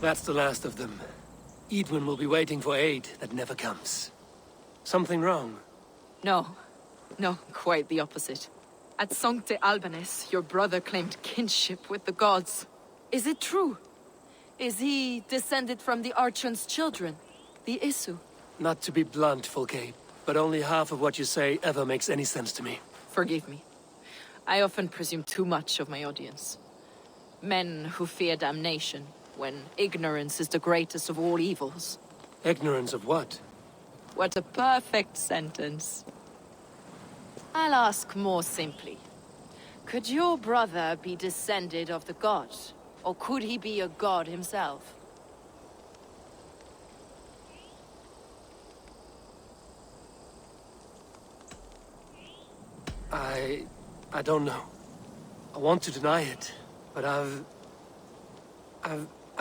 That's the last of them. Edwin will be waiting for aid that never comes. Something wrong? No. No, quite the opposite. At Sancte Albanus, your brother claimed kinship with the gods. Is it true? Is he descended from the Archon's children, the Isu? Not to be blunt, Fulke, but only half of what you say ever makes any sense to me. Forgive me. I often presume too much of my audience. Men who fear damnation, when ignorance is the greatest of all evils. Ignorance of what? What a perfect sentence. I'll ask more simply. Could your brother be descended of the gods? Or could he be a god himself? I don't know. I want to deny it, but I've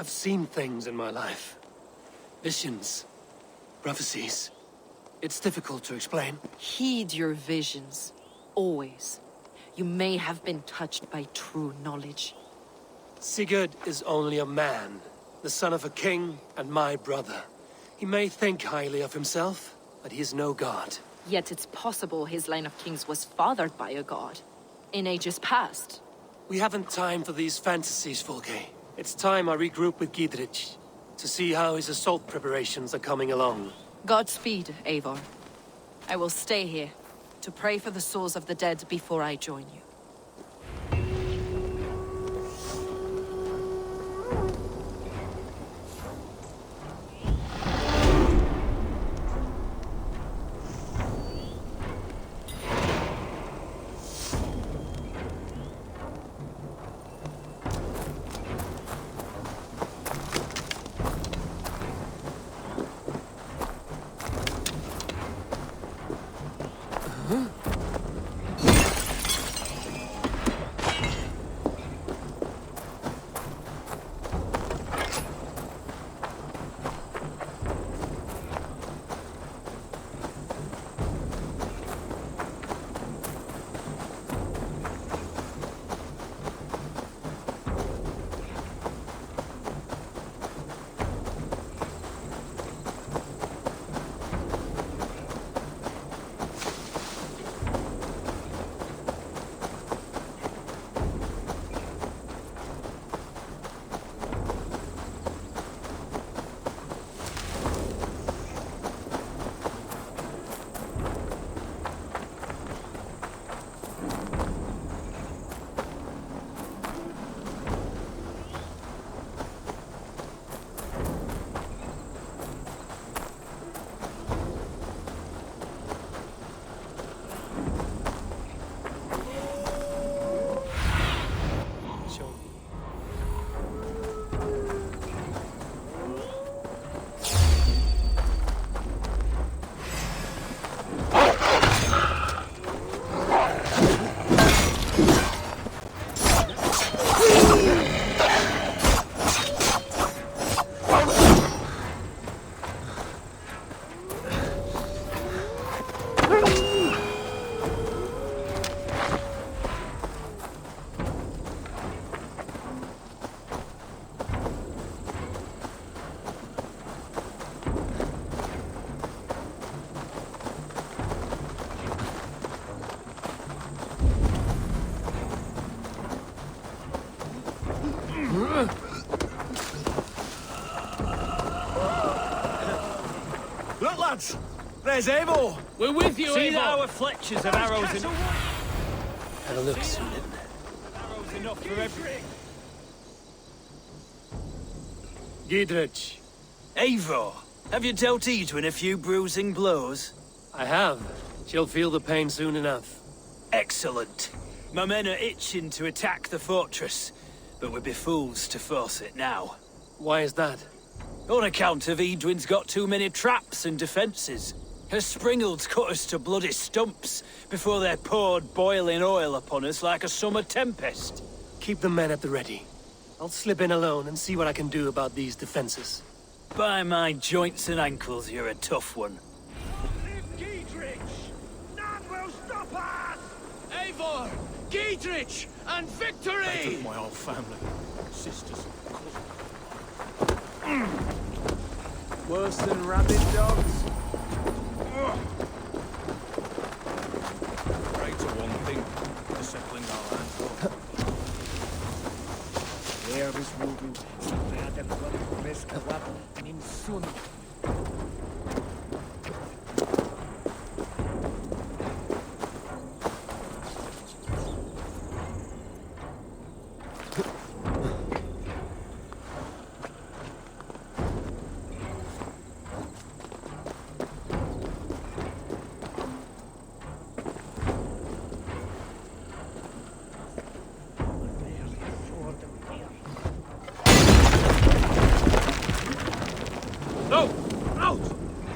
seen things in my life. Visions, prophecies. It's difficult to explain. Heed your visions. Always. You may have been touched by true knowledge. Sigurd is only a man, the son of a king and my brother. He may think highly of himself, but he is no god. Yet it's possible his line of kings was fathered by a god. In ages past. We haven't time for these fantasies, Fulke. It's time I regroup with Gidrich, to see how his assault preparations are coming along. Godspeed, Eivor. I will stay here, to pray for the souls of the dead before I join you. Look, lads! There's Eivor! We're with you, See Eivor! that our Fletchers have arrows in... Had a look soon. Arrows enough for every... Giedrich, Eivor! Have you dealt Edwin a few bruising blows? I have. She'll feel the pain soon enough. Excellent. My men are itching to attack the fortress, but we'd be fools to force it now. Why is that? On account of Edwin's got too many traps and defences. Her springalds cut us to bloody stumps before they poured boiling oil upon us like a summer tempest. Keep the men at the ready. I'll slip in alone and see what I can do about these defenses. By my joints and ankles, you're a tough one. Live Giedrich! None will stop us! Eivor! Giedrich! And victory! They took my whole family. Sisters, Worse than rabid dogs? pray to one thing, the settling our land. Where is moving? Where the blood risk of what? In soon. No! Out!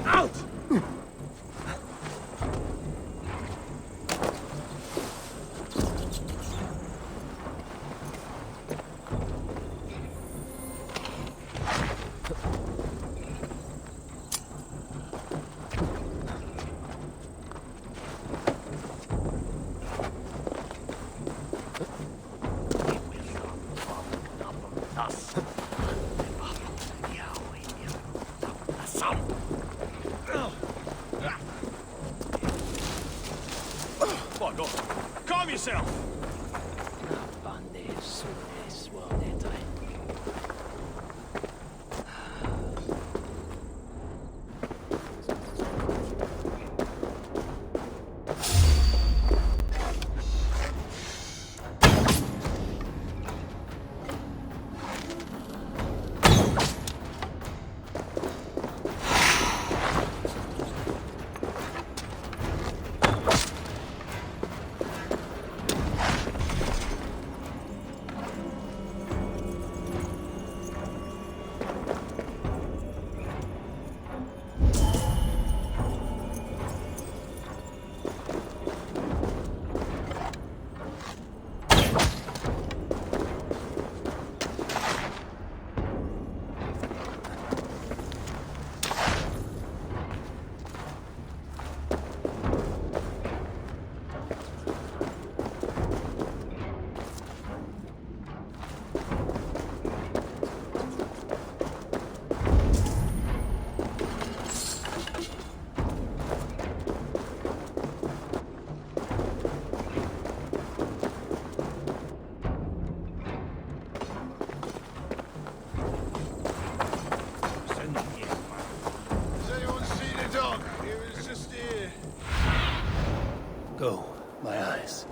Out! By God, calm yourself! Go, my eyes.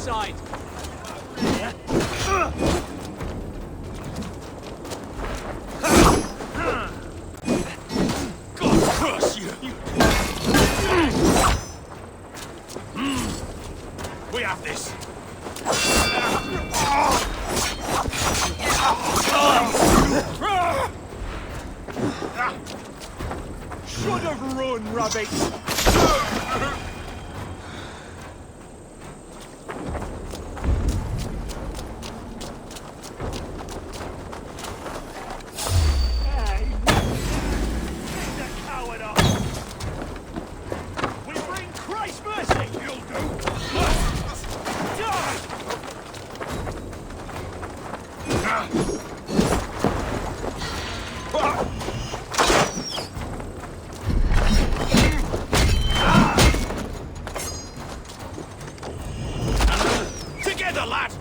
side. God curse you! We have this. Should have run, rabbit. Together, lad!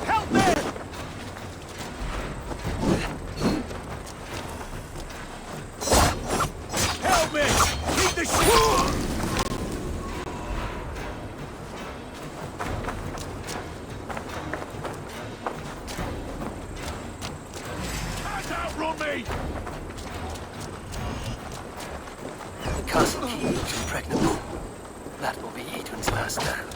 Help me! Help me! Keep the shit! Can't outrun me! The castle key is impregnable. That will be Adrian's last stand.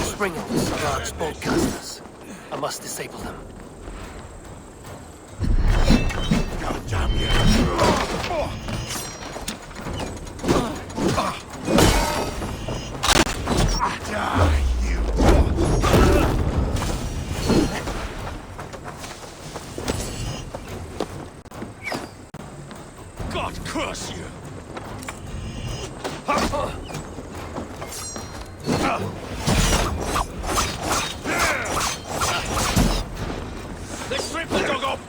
Springles are large broadcasters. I must disable them. God damn you! Die, you! God curse you! Let's strip the dog off!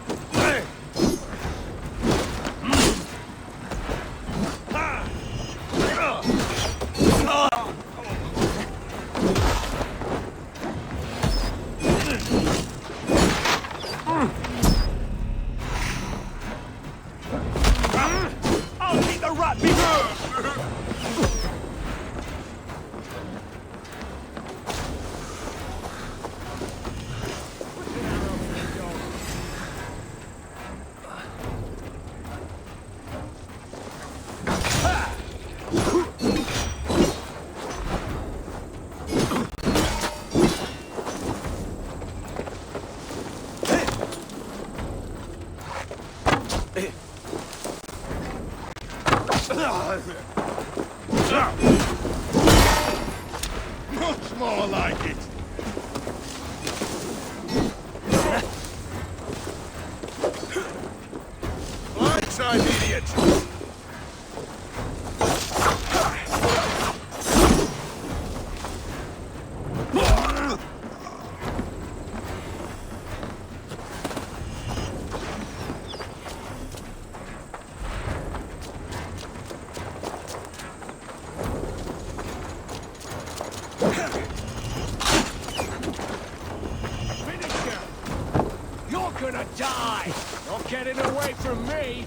I'll keep the rat bigger! Much more like it. Right side, idiot. You're gonna die! Not getting away from me!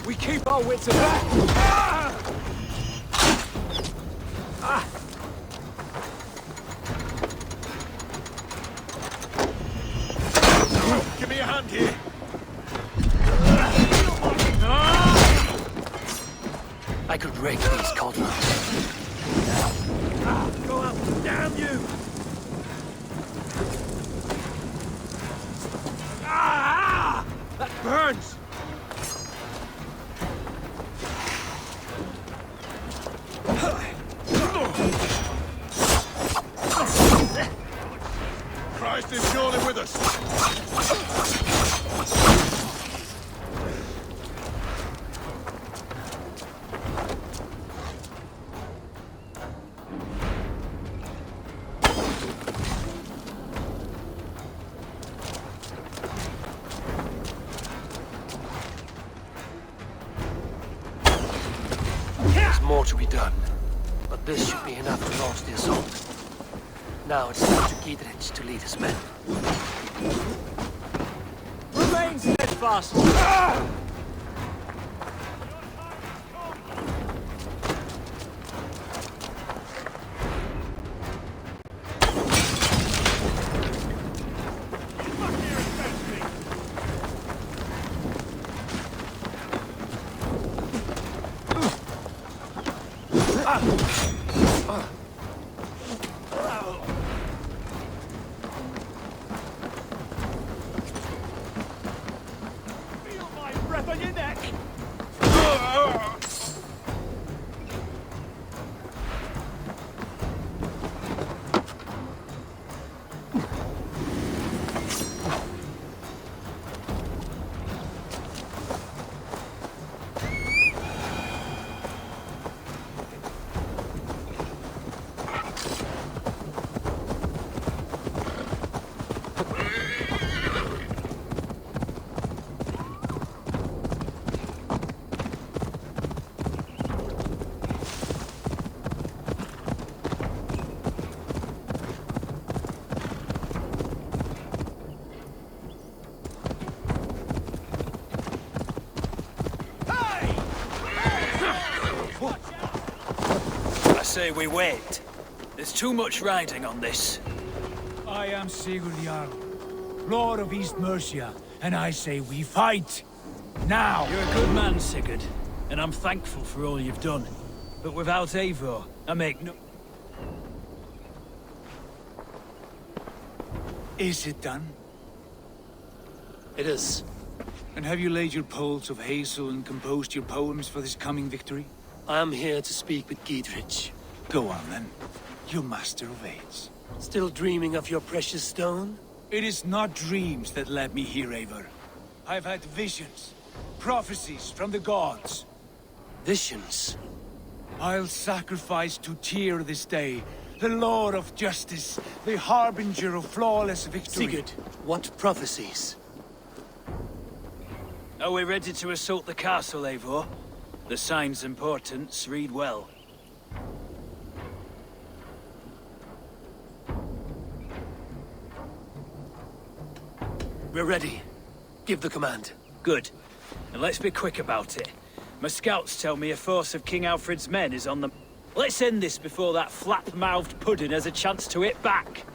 We keep our wits about. Give me a hand here. I could rake these cauldrons. Go up, damn you! That burns! Christ is surely with us. There's more to be done, but this should be enough to launch the assault. Now it's time to Giedrich to lead his men. Remain steadfast! Feel my breath on your neck! I say we wait. There's too much riding on this. I am Sigurd Jarl, Lord of East Mercia, and I say we fight! Now! You're a good man, Sigurd, and I'm thankful for all you've done. But without Eivor, I make no... Is it done? It is. And have you laid your poles of hazel and composed your poems for this coming victory? I am here to speak with Giedrich. Go on then, you master of aids. Still dreaming of your precious stone? It is not dreams that led me here, Eivor. I've had visions, prophecies from the gods. Visions? I'll sacrifice to Tyr this day, the Lord of Justice, the harbinger of flawless victory. Sigurd, what prophecies? Are we ready to assault the castle, Eivor? The sign's importance, read well. We're ready. Give the command. Good. And let's be quick about it. My scouts tell me a force of King Alfred's men is on the... Let's end this before that flap-mouthed pudding has a chance to hit back.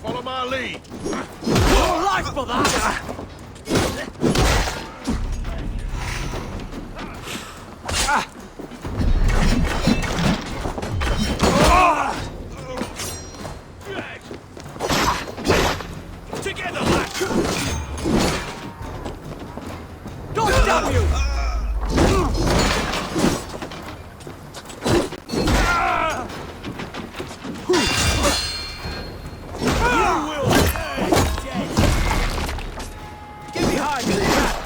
Follow my lead. Your life for that! Together, lads! God damn you! Get behind me, cat!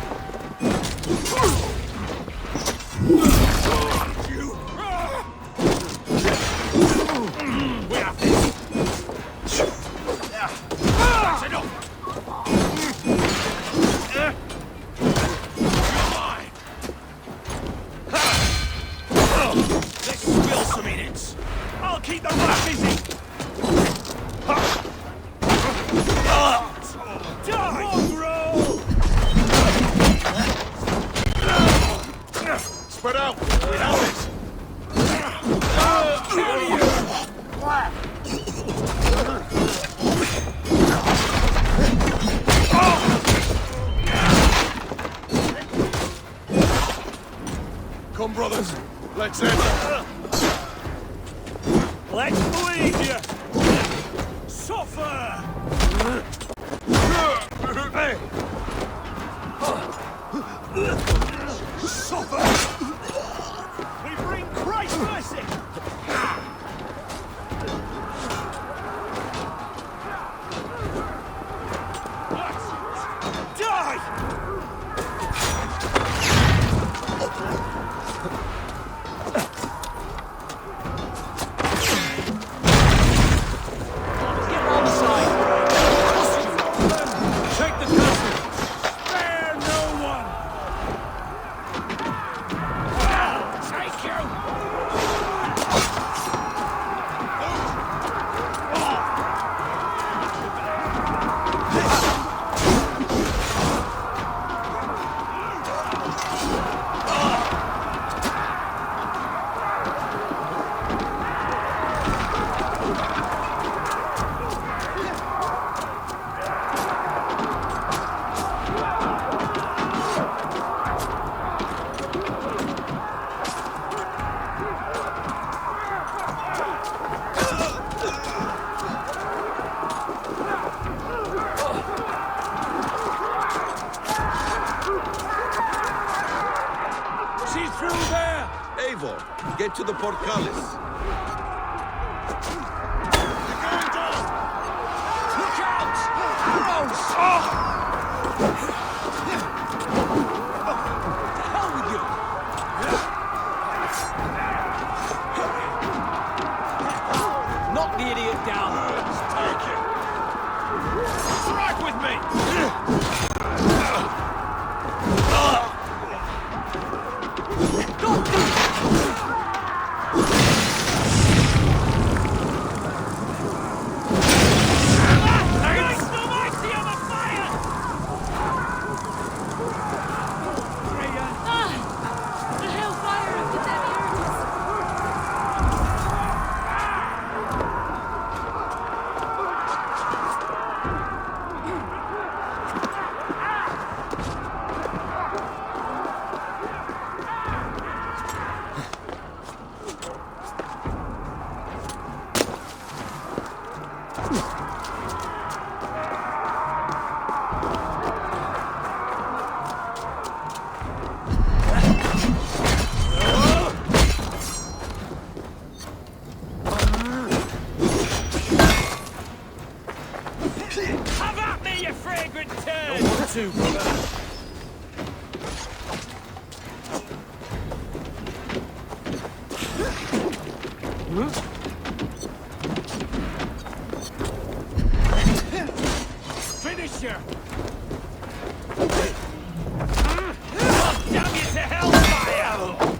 We have this! That's enough! You're mine! Let's spill some innards! I'll keep the rat busy! Spread out! We have this! Come, brothers. Let's end. Let's bleed you! Suffer! Hey! Suffer! We bring Christ's mercy! Die! Take the castle! Spare no one! Take you! She's through there! Eivor, get to the portcullis. Going down! Look out! Arrows! Hell with you! Knock the idiot down! Let's take it! Strike with me! The hellfire of the demiurges! Have at me, you fragrant turd! No one too, brother. Finish you! God damn you to hellfire!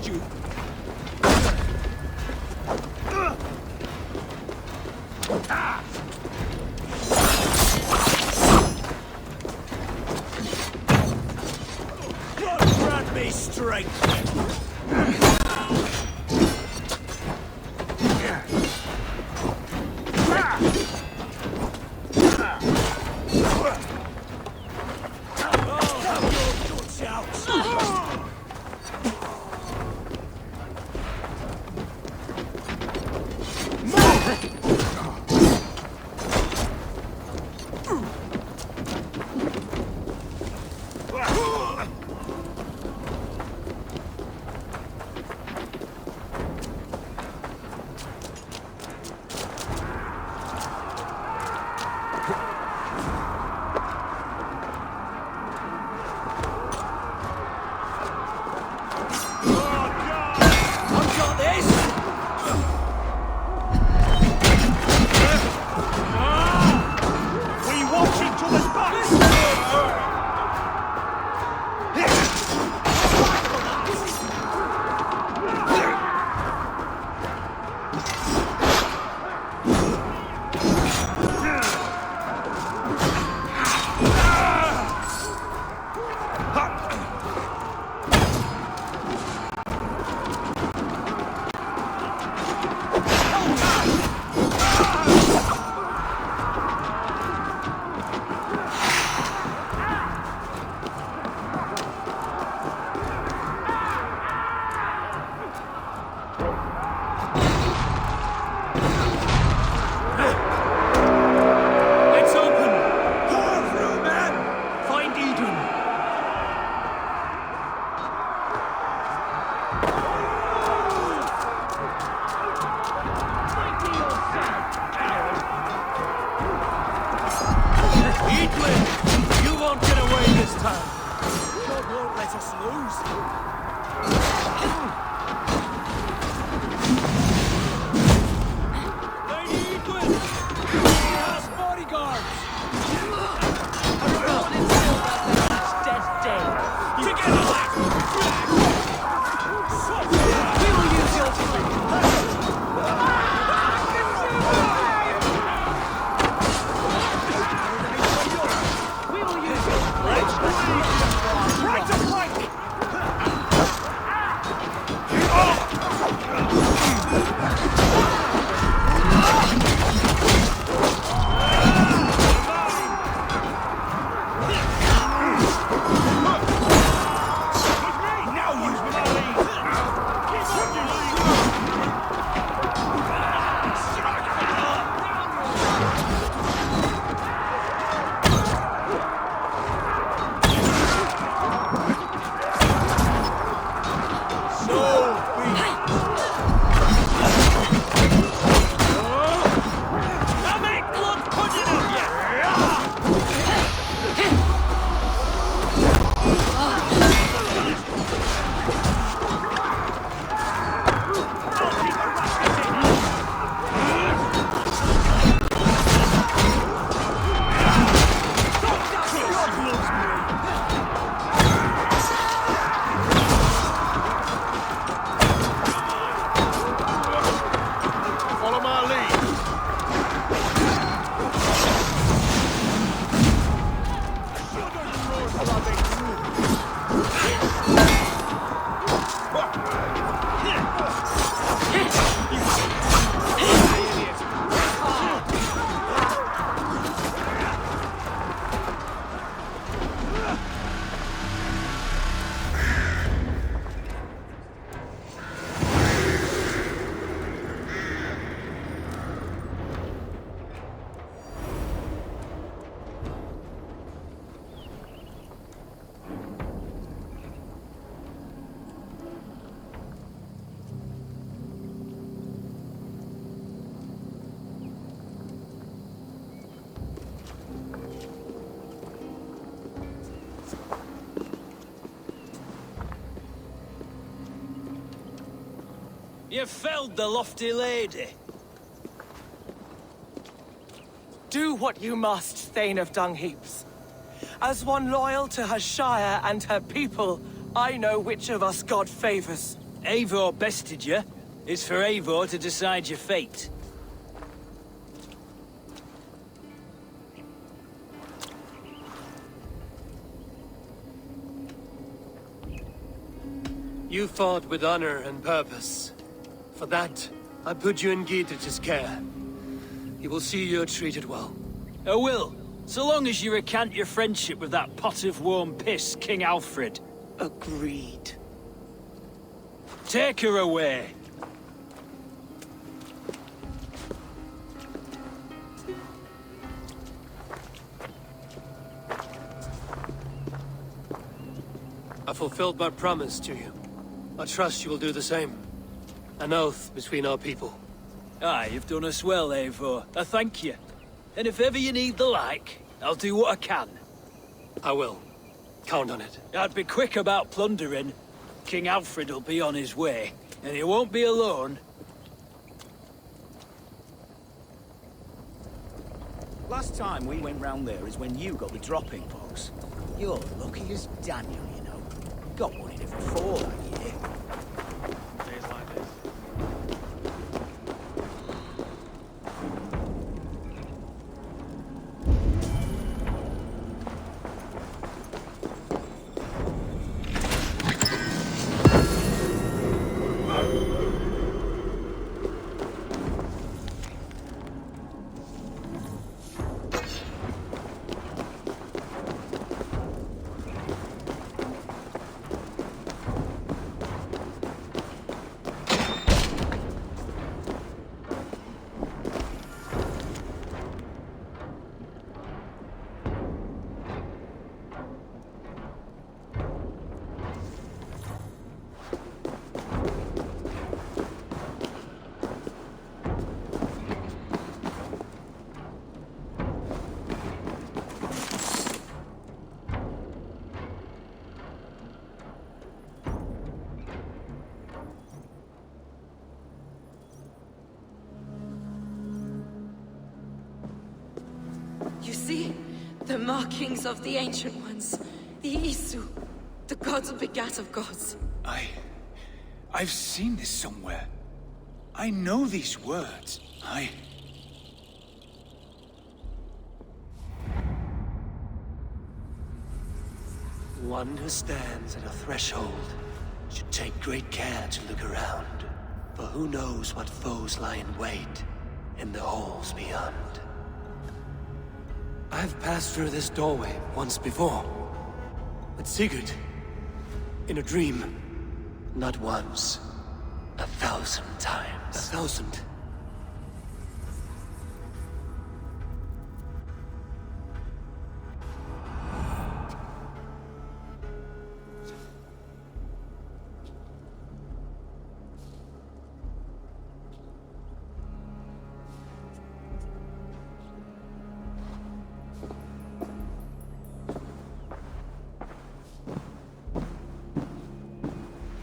trust you. God grant me strength. You felled the lofty lady. Do what you must, Thane of Dungheaps. As one loyal to her shire and her people, I know which of us God favors. Eivor bested you. It's for Eivor to decide your fate. You fought with honor and purpose. For that, I put you in Gietrich's care. He will see you're treated well. I will, so long as you recant your friendship with that pot of warm piss, King Alfred. Agreed. Take her away. I fulfilled my promise to you. I trust you will do the same. An oath between our people. Aye, you've done us well, Eivor. I thank you. And if ever you need the like, I'll do what I can. I will. Count on it. I'd be quick about plundering. King Alfred will be on his way, and he won't be alone. Last time we went round there is when you got the dropping pox. You're lucky as Daniel, you know. Got one in every 4 that year. Days like this. You see? The markings of the Ancient Ones. The Isu. The gods begat of gods. I've seen this somewhere. I know these words. One who stands at a threshold should take great care to look around. For who knows what foes lie in wait in the halls beyond. I've passed through this doorway once before. With Sigurd. In a dream. Not once. 1,000 times. 1,000?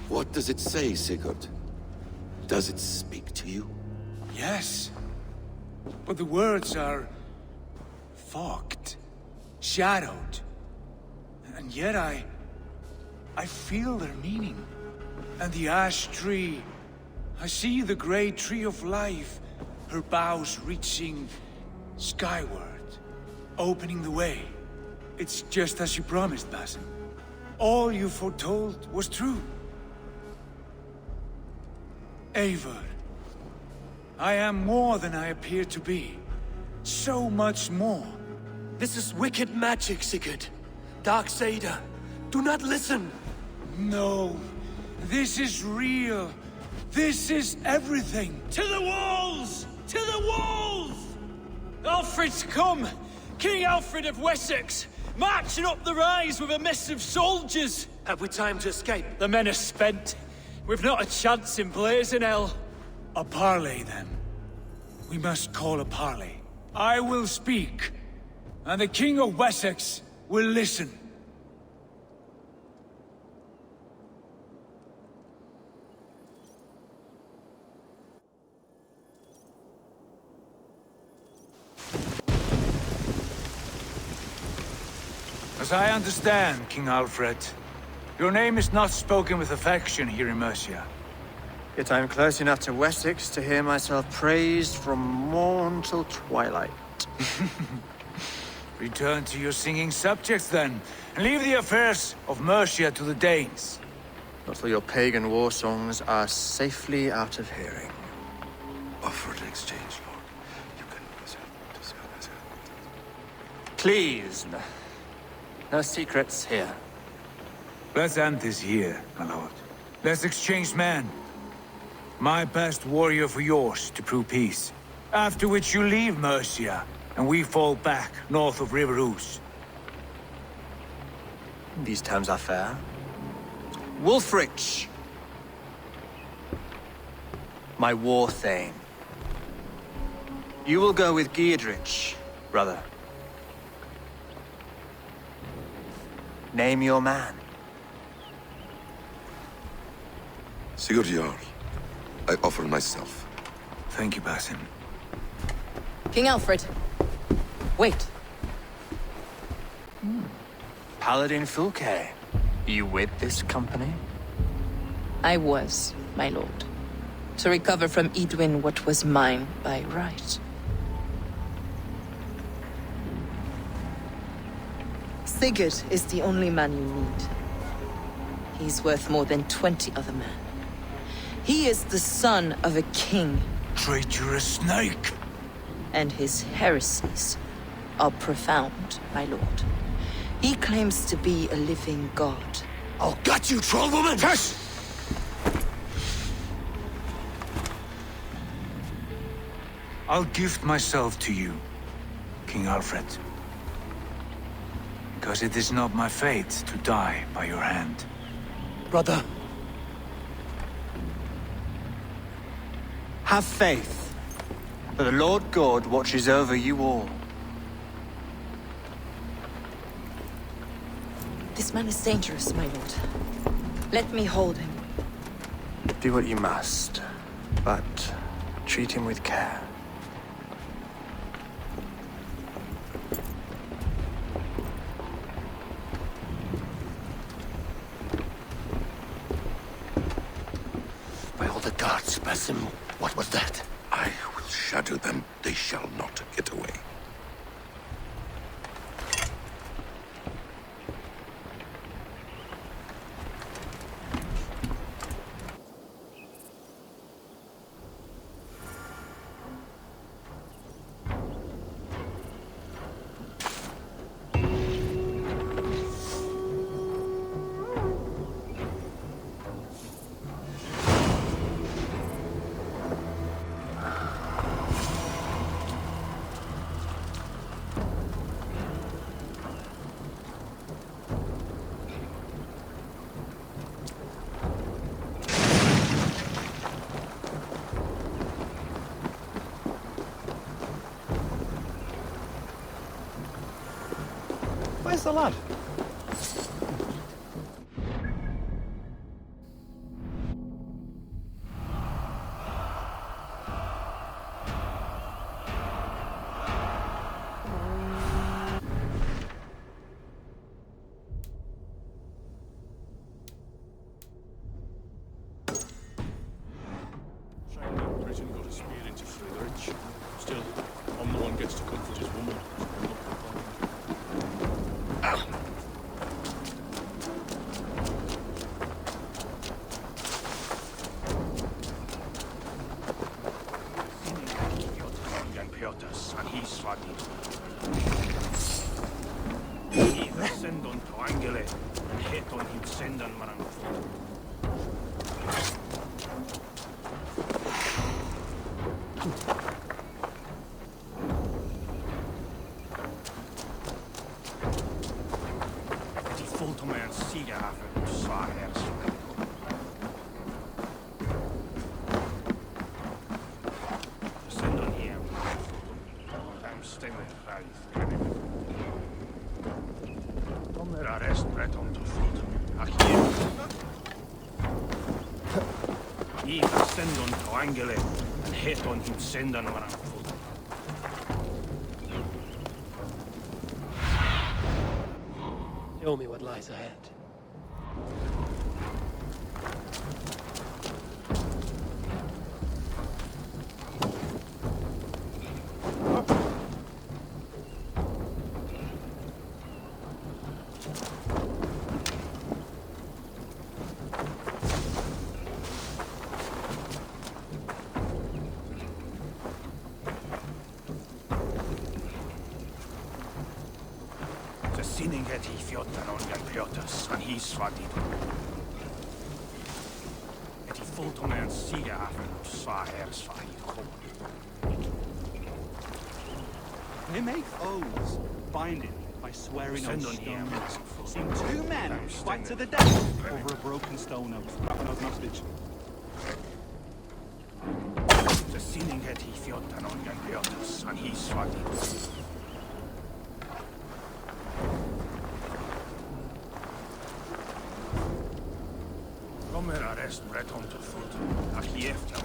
What does it say, Sigurd? Does it speak to you? Yes. But the words are... fogged. Shadowed. And yet I feel their meaning. And the ash tree... I see the great tree of life. Her boughs reaching... skyward. Opening the way. It's just as you promised, Basim. All you foretold was true. Eivor, I am more than I appear to be. So much more. This is wicked magic, Sigurd. Darksader. Do not listen. No. This is real. This is everything. To the walls! To the walls! Alfred's come! King Alfred of Wessex! Marching up the rise with a mess of soldiers! Have we time to escape? The men are spent. We've not a chance in blazing hell. A parley, then. We must call a parley. I will speak, and the King of Wessex will listen. As I understand, King Alfred, your name is not spoken with affection here in Mercia. Yet I am close enough to Wessex to hear myself praised from morn till twilight. Return to your singing subjects, then, and leave the affairs of Mercia to the Danes. Not till your pagan war songs are safely out of hearing. Offer an exchange, Lord. You can... Please, no secrets here. Let's end this here, my lord. Let's exchange men. My best warrior for yours to prove peace. After which you leave Mercia, and we fall back north of River Ouse. These terms are fair. Wulfrich! My war thane. You will go with Giedrich, brother. Name your man. Sigurd Jarl, I offer myself. Thank you, Basim. King Alfred. Wait. Paladin Fulke. You with this company? I was, my lord. To recover from Edwin what was mine by right. Sigurd is the only man you need. He's worth more than 20 other men. He is the son of a king. Traitorous snake! And his heresies are profound, my lord. He claims to be a living god. I'll gut you, troll woman! Hush! I'll gift myself to you, King Alfred. Because it is not my fate to die by your hand. Brother. Have faith, for the Lord God watches over you all. This man is dangerous, my lord. Let me hold him. Do what you must, but treat him with care. By all the gods, Basim, what was that? I will shatter them. They shall not get away. Where's the lad? Prison got a spear into Friedrich. Still, I'm the one gets to comfort his woman. And he's swaggy. Either send on Triangule and hit on him send on Maran. Die voelt om mij een sigaar voor zwaar hersen. Send on him. Stemmen vijf. Onder arrest pret om te voet. Ach hier. Hier send on Triangule and hit on him send on Maran voet. Show me what lies ahead. fjortan ongan piotas, han his svadid. Et I fulltonen siga afen sva her svahid kod. They make oaths, binding by swearing on stone. Seen two men fight to the death over a broken stone oath. That one was no speech. The sinning het I fjortan ongan piotas, han his svadid. Kommer arrest brett om till fot. Ach, efter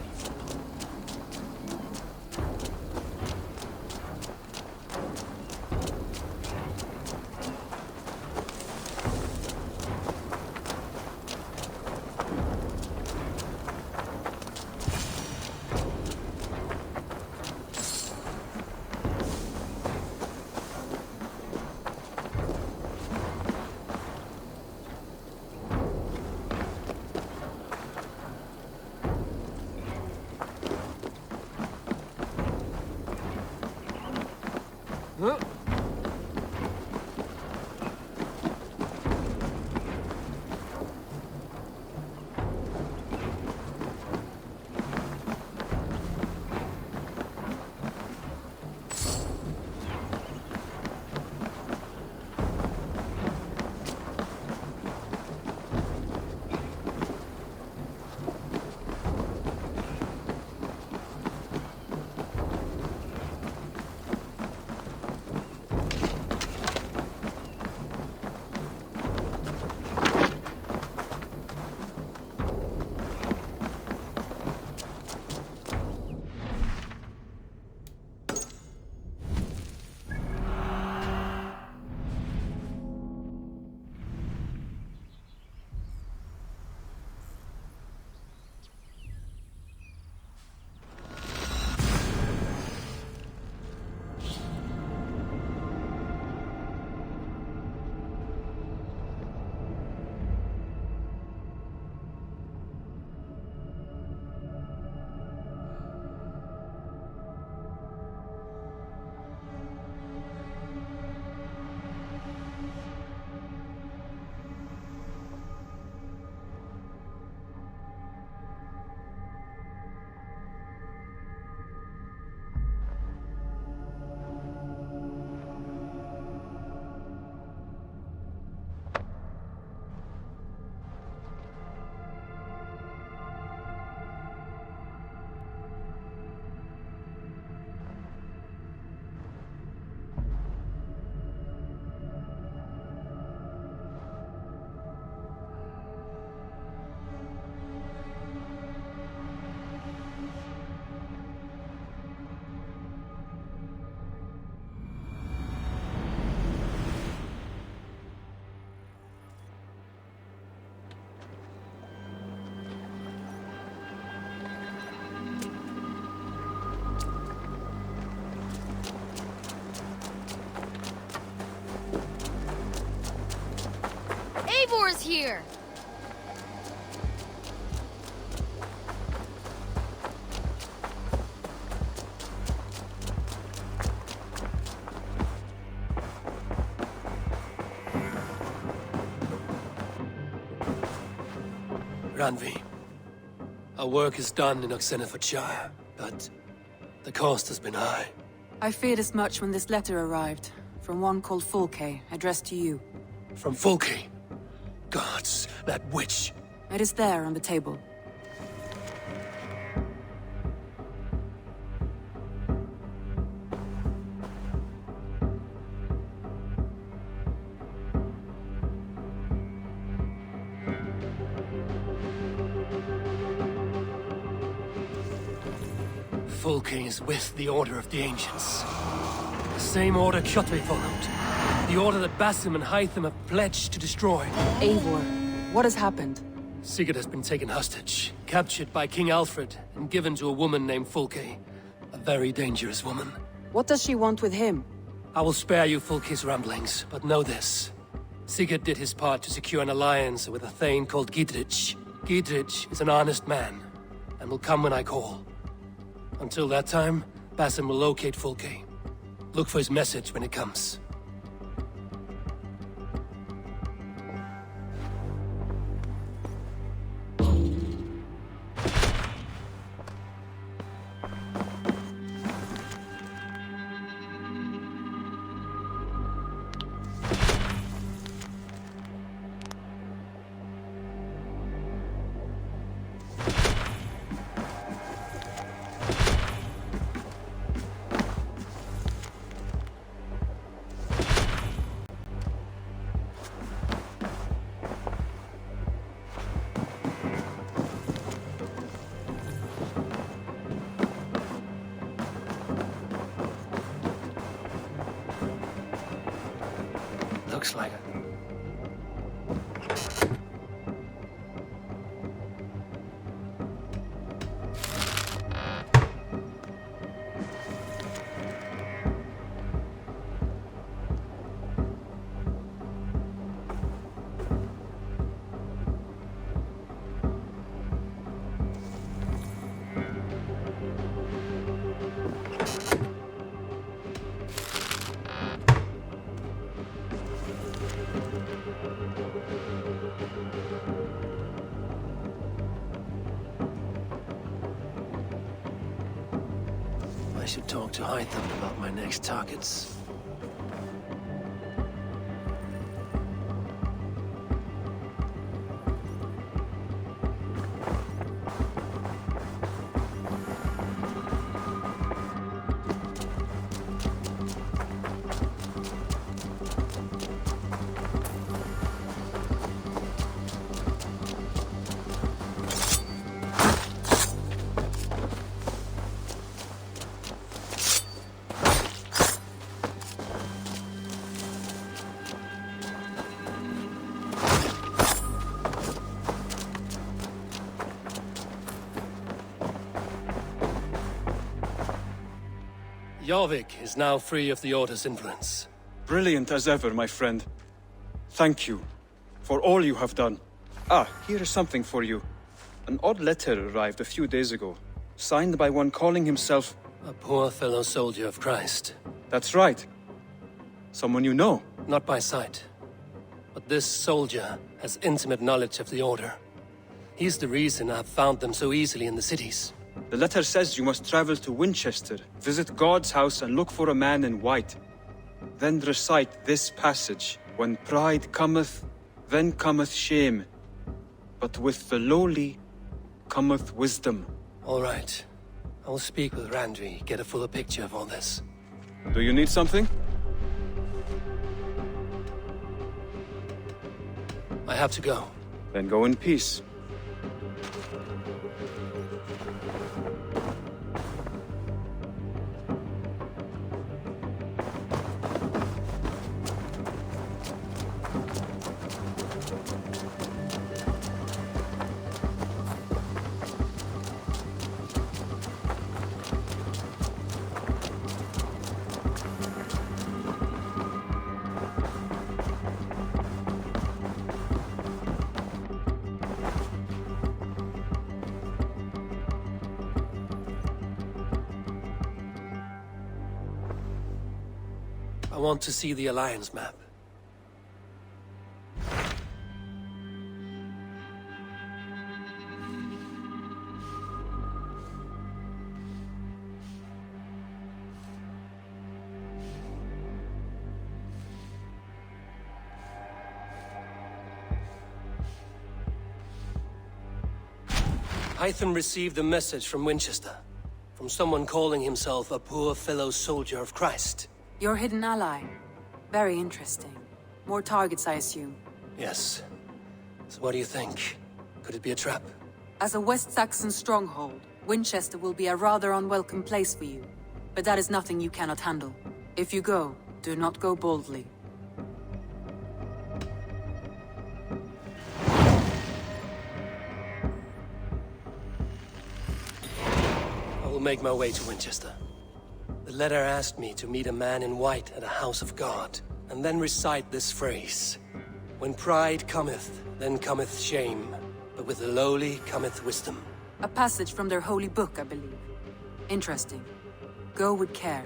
Eivor's here! Ranvi, our work is done in Oxenfordshire, but the cost has been high. I feared as much when this letter arrived, from one called Fulke, addressed to you. From Fulke? Gods, that witch! It is there on the table. Fulke is with the Order of the Ancients. The same order Kjotve followed. The order that Basim and Hytham have pledged to destroy. Eivor, what has happened? Sigurd has been taken hostage, captured by King Alfred, and given to a woman named Fulke. A very dangerous woman. What does she want with him? I will spare you Fulke's ramblings, but know this. Sigurd did his part to secure an alliance with a thane called Gidrich. Gidrich is an honest man, and will come when I call. Until that time, Basim will locate Fulke. Look for his message when it comes. Looks like it. I should talk to Hytham about my next targets. Jorvik is now free of the Order's influence. Brilliant as ever, my friend. Thank you for all you have done. Ah, here is something for you. An odd letter arrived a few days ago, signed by one calling himself... A poor fellow soldier of Christ. That's right. Someone you know? Not by sight. But this soldier has intimate knowledge of the Order. He's the reason I've found them so easily in the cities. The letter says you must travel to Winchester, visit God's house and look for a man in white. Then recite this passage. When pride cometh, then cometh shame. But with the lowly cometh wisdom. All right. I will speak with Randri, get a fuller picture of all this. Do you need something? I have to go. Then go in peace. I want to see the Alliance map. Hytham received a message from Winchester, from someone calling himself a poor fellow soldier of Christ. Your hidden ally. Very interesting. More targets, I assume. Yes. So what do you think? Could it be a trap? As a West Saxon stronghold, Winchester will be a rather unwelcome place for you. But that is nothing you cannot handle. If you go, do not go boldly. I will make my way to Winchester. The letter asked me to meet a man in white at a house of God, and then recite this phrase. When pride cometh, then cometh shame, but with the lowly cometh wisdom. A passage from their holy book, I believe. Interesting. Go with care.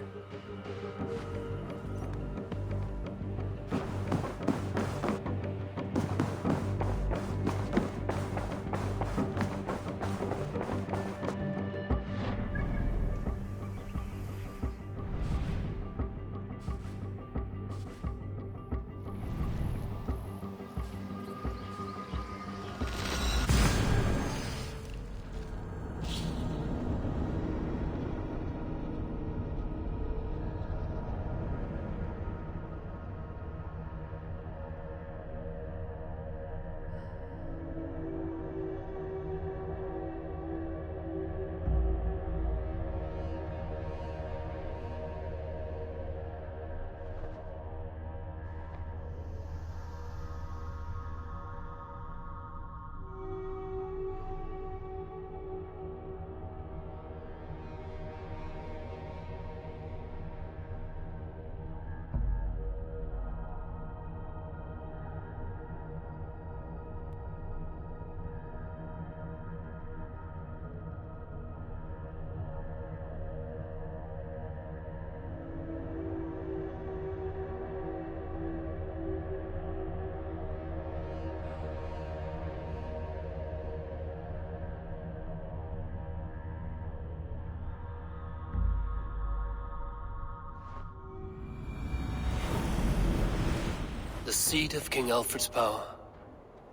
seat of King Alfred's power,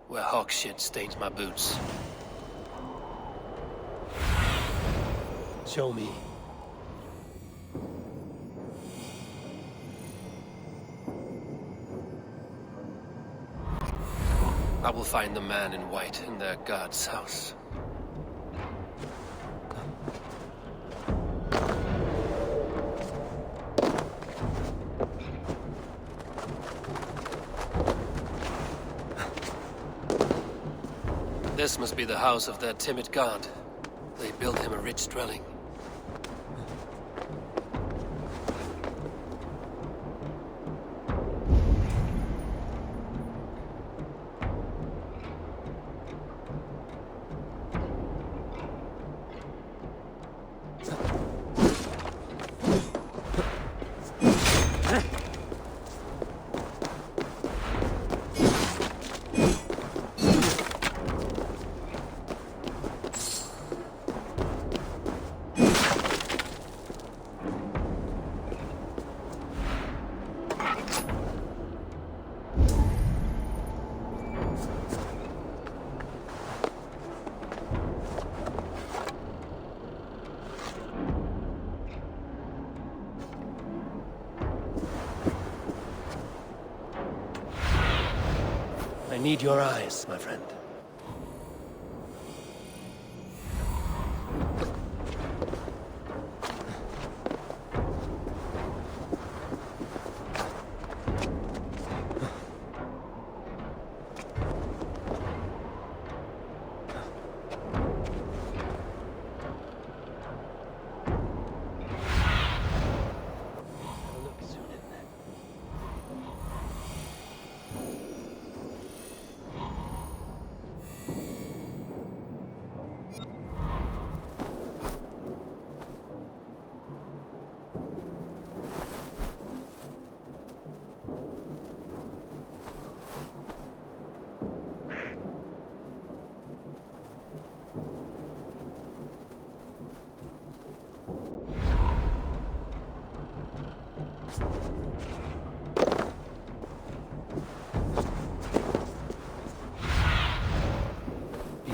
where hawk shit stains my boots. Show me. I will find the man in white in their god's house. This must be the house of their timid god. They built him a rich dwelling. I need your eyes, my friend.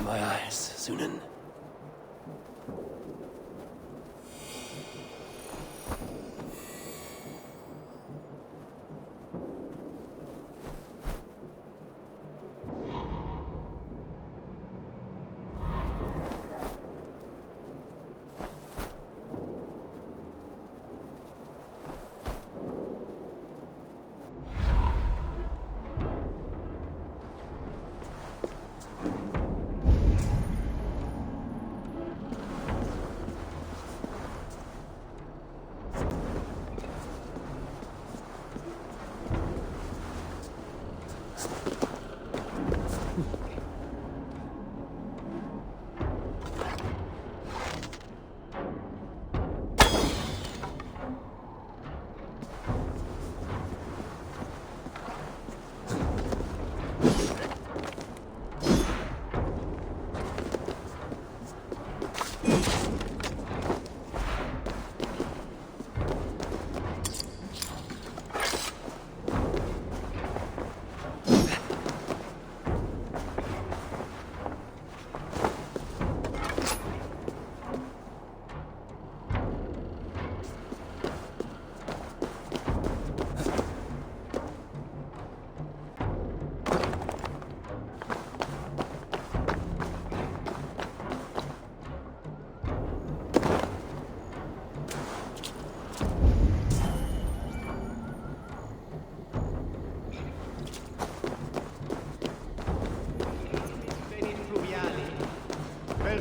My eyes, Sunan.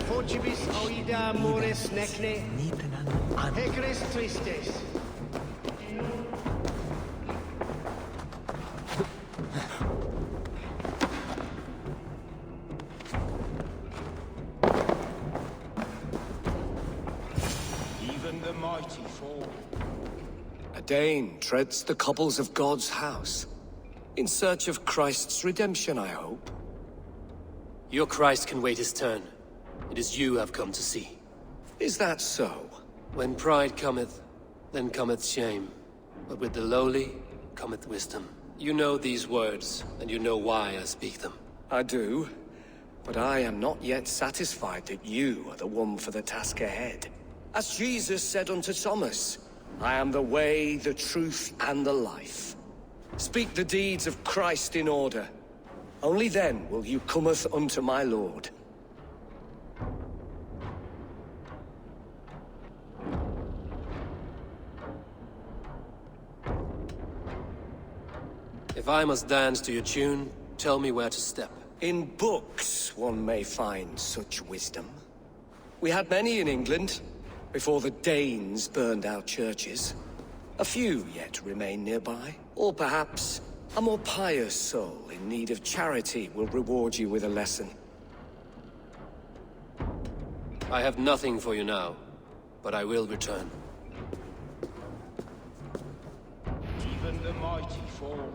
Fortibus oida mores necne, hecres tristes. Even the mighty fall. A Dane treads the cobbles of God's house. In search of Christ's redemption, I hope. Your Christ can wait his turn. It is you I've come to see. Is that so? When pride cometh, then cometh shame. But with the lowly cometh wisdom. You know these words, and you know why I speak them. I do, but I am not yet satisfied that you are the one for the task ahead. As Jesus said unto Thomas, I am the way, the truth, and the life. Speak the deeds of Christ in order. Only then will you cometh unto my Lord. If I must dance to your tune, tell me where to step. In books one may find such wisdom. We had many in England, before the Danes burned our churches. A few yet remain nearby. Or perhaps a more pious soul in need of charity will reward you with a lesson. I have nothing for you now, but I will return. Even the mighty fall.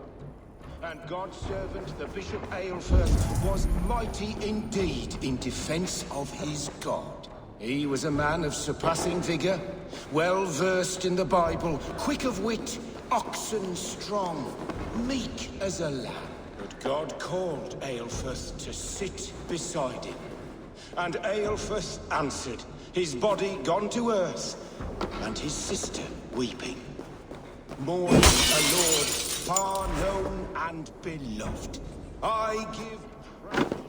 And God's servant, the Bishop Aelfirth, was mighty indeed in defense of his God. He was a man of surpassing vigor, well-versed in the Bible, quick of wit, oxen strong, meek as a lamb. But God called Aelfirth to sit beside him. And Aelfirth answered, his body gone to earth, and his sister weeping. Mourning a lord far known and beloved. I give praise.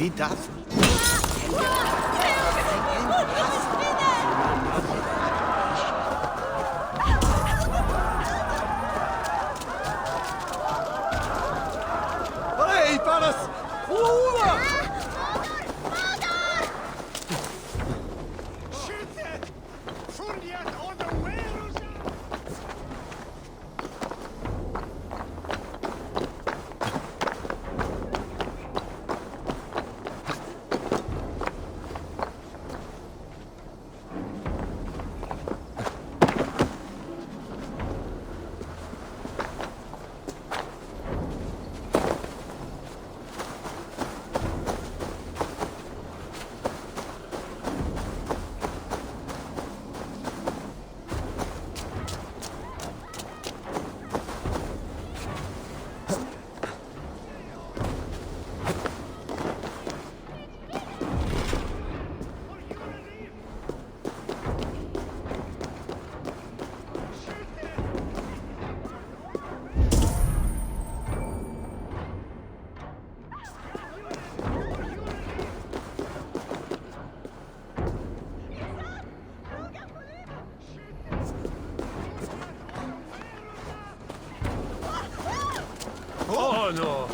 Wie das? Hey, Paras! Oh no!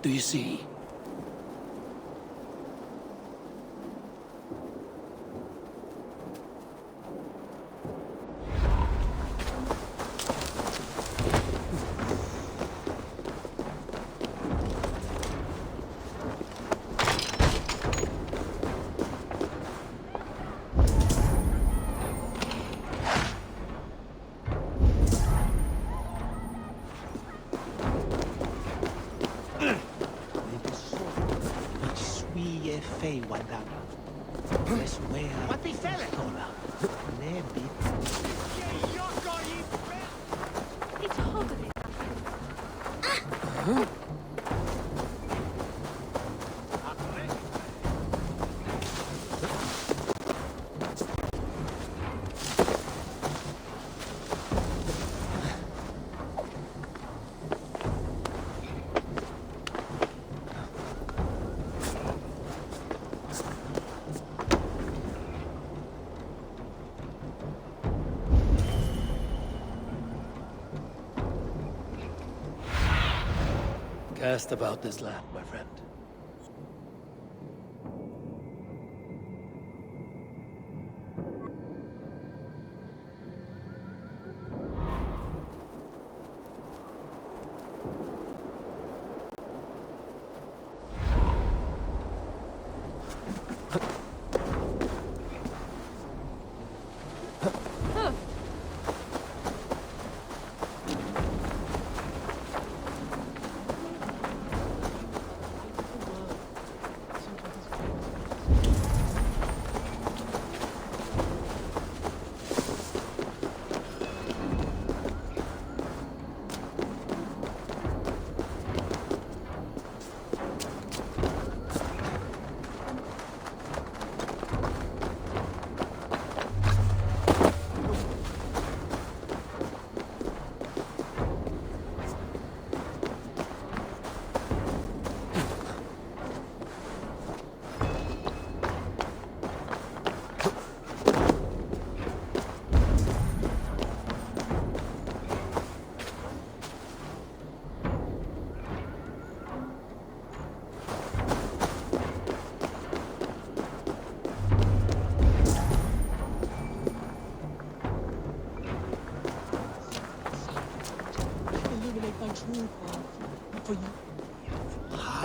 do you see? What be selling? It's hungry. Cast about this land, my friend.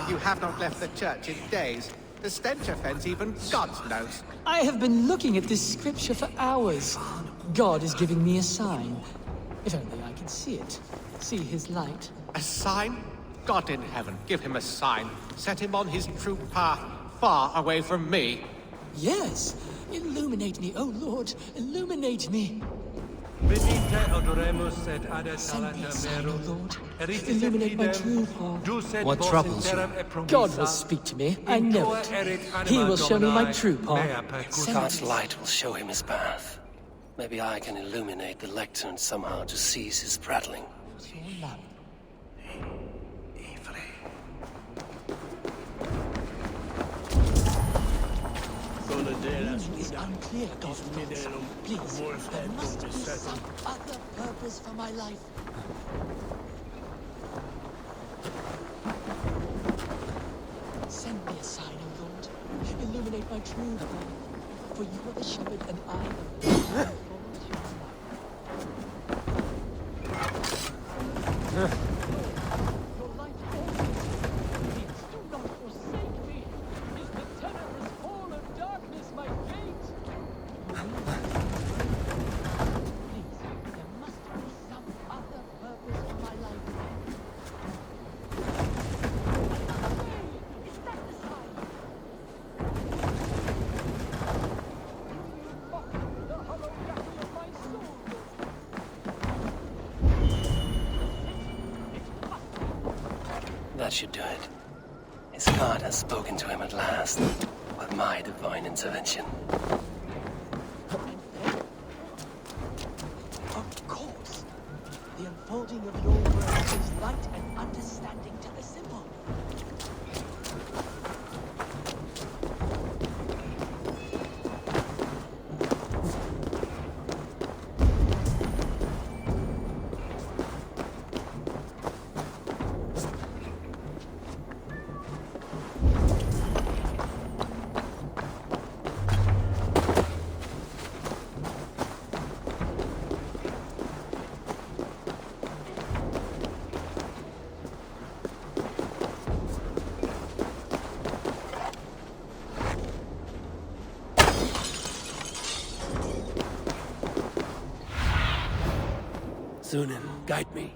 You have not left the church in days. The stench offends even God's nose. I have been looking at this scripture for hours. God is giving me a sign. If only I could see it. See his light. A sign? God in heaven, give him a sign. Set him on his true path, far away from me. Yes. Illuminate me, oh Lord. Illuminate me. Send me a sign, O Lord. Illuminate my true path. What troubles you? God will speak to me. I know it. He will show me my true path. God's light will show him his path. Maybe I can illuminate the lectern somehow to cease his prattling. Meaning is unclear, God. Please, there must be some other purpose for my life. Send me a sign, O Lord. Illuminate my true path. For you are the shepherd and I am the That should do it. His God has spoken to him at last, with my divine intervention. Of course. The unfolding of your words gives light and understanding to the simple. Thunin, guide me.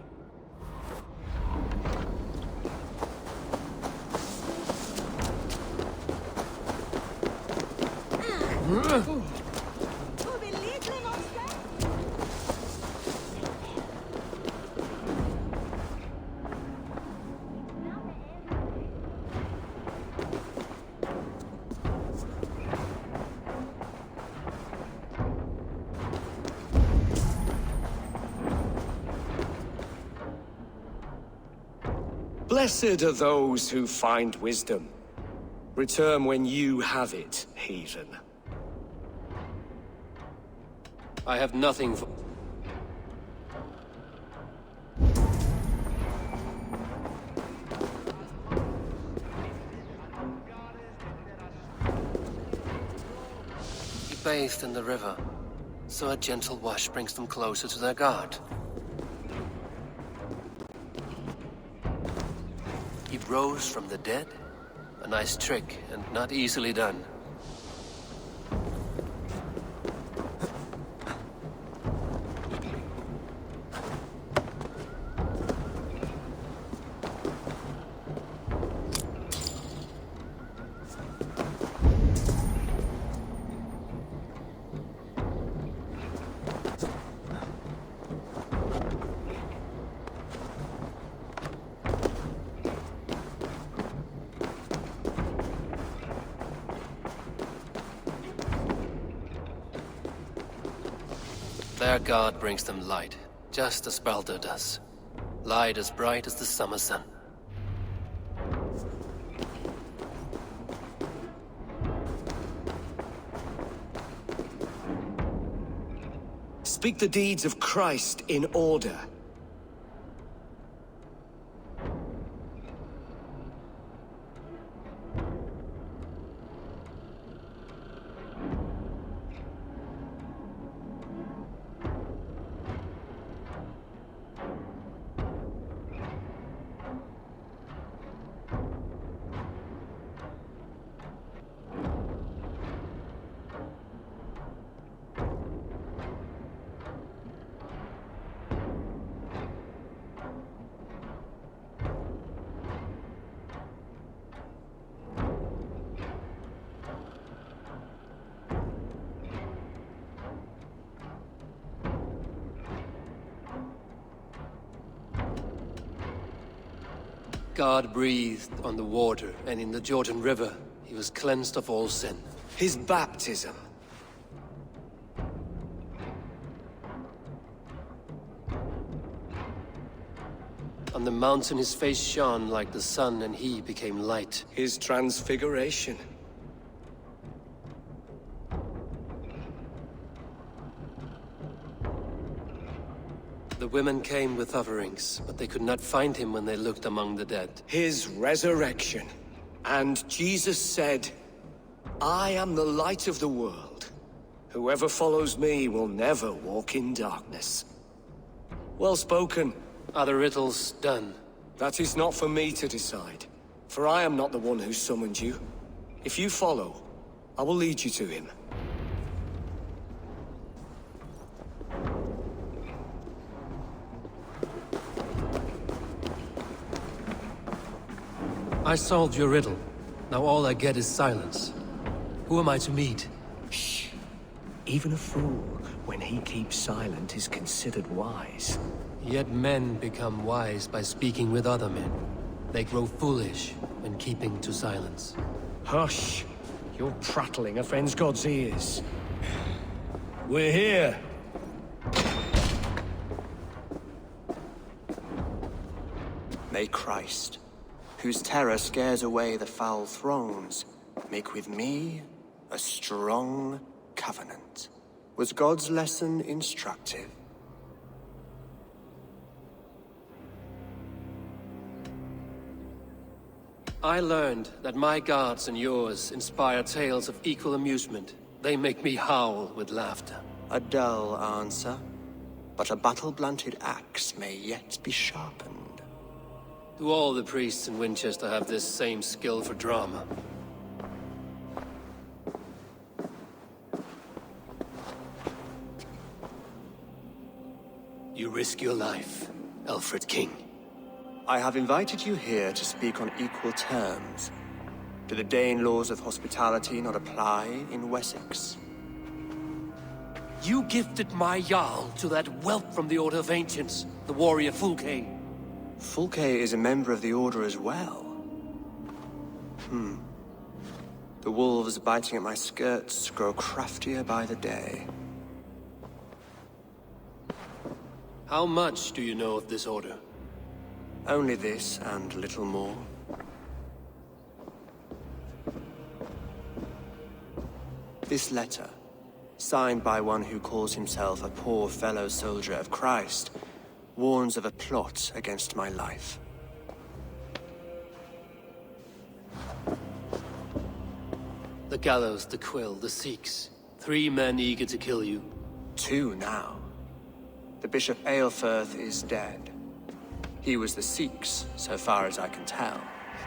Blessed are those who find wisdom. Return when you have it, heathen. I have nothing for... He bathed in the river, so a gentle wash brings them closer to their god. He rose from the dead? A nice trick, and not easily done. Their god brings them light, just as Baldur does. Light as bright as the summer sun. Speak the deeds of Christ in order. God breathed on the water, and in the Jordan River, he was cleansed of all sin. His baptism. On the mountain his face shone like the sun, and he became light. His transfiguration. The women came with offerings, but they could not find him when they looked among the dead. His resurrection. And Jesus said, I am the light of the world. Whoever follows me will never walk in darkness. Well spoken. Are the riddles done? That is not for me to decide, for I am not the one who summoned you. If you follow, I will lead you to him. I solved your riddle. Now all I get is silence. Who am I to meet? Shh. Even a fool, when he keeps silent, is considered wise. Yet men become wise by speaking with other men. They grow foolish when keeping to silence. Hush! Your prattling offends God's ears. We're here. May Christ, whose terror scares away the foul thrones, make with me a strong covenant. Was God's lesson instructive? I learned that my gods and yours inspire tales of equal amusement. They make me howl with laughter. A dull answer, but a battle-blunted axe may yet be sharpened. Do all the priests in Winchester have this same skill for drama? You risk your life, Alfred King. I have invited you here to speak on equal terms. Do the Dane laws of hospitality not apply in Wessex? You gifted my Jarl to that whelp from the Order of Ancients, the warrior Fulke. Fulke is a member of the Order as well. The wolves biting at my skirts grow craftier by the day. How much do you know of this order? Only this and little more. This letter, signed by one who calls himself a poor fellow soldier of Christ, warns of a plot against my life. The gallows, the quill, the Sikhs. 3 men eager to kill you. 2 now. The Bishop Aelfirth is dead. He was the Sikhs, so far as I can tell.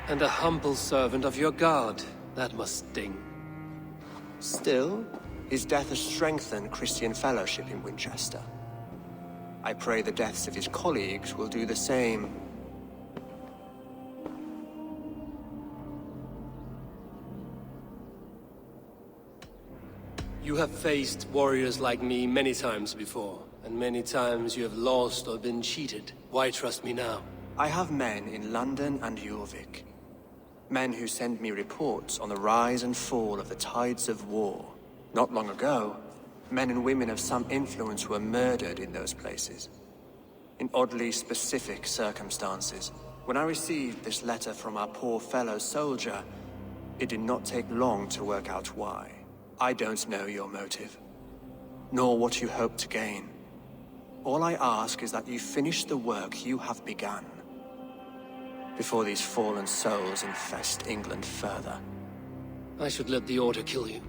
And a humble servant of your guard. That must sting. Still, his death has strengthened Christian fellowship in Winchester. I pray the deaths of his colleagues will do the same. You have faced warriors like me many times before, and many times you have lost or been cheated. Why trust me now? I have men in London and Jorvik. Men who send me reports on the rise and fall of the tides of war. Not long ago, men and women of some influence were murdered in those places. In oddly specific circumstances. When I received this letter from our poor fellow soldier, it did not take long to work out why. I don't know your motive, nor what you hope to gain. All I ask is that you finish the work you have begun, before these fallen souls infest England further. I should let the Order kill you.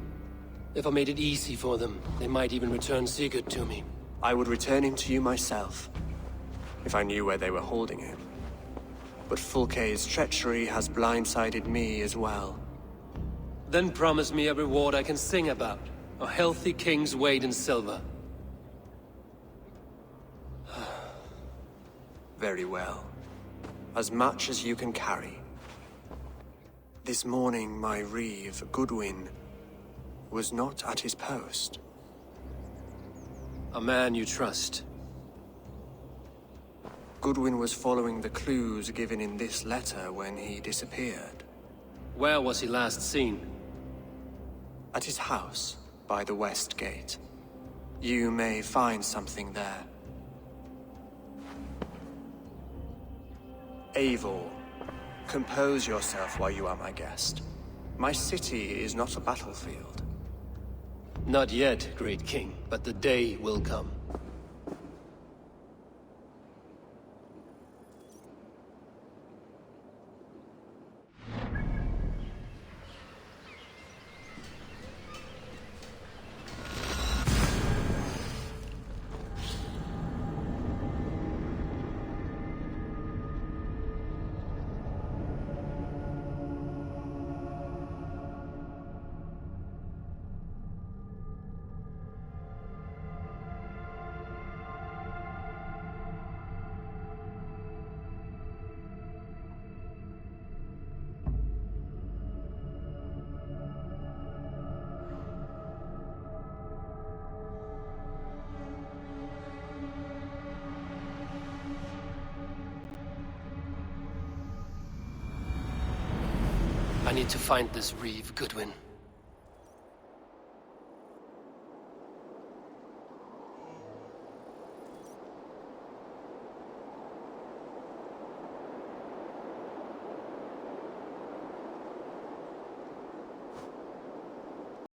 If I made it easy for them, they might even return Sigurd to me. I would return him to you myself, if I knew where they were holding him. But Fulke's treachery has blindsided me as well. Then promise me a reward I can sing about. A healthy king's weight in silver. Very well. As much as you can carry. This morning, my reeve, Goodwin, was not at his post. A man you trust. Goodwin was following the clues given in this letter when he disappeared. Where was he last seen? At his house, by the West Gate. You may find something there. Eivor, compose yourself while you are my guest. My city is not a battlefield. Not yet, great king, but the day will come. I need to find this reeve, Goodwin.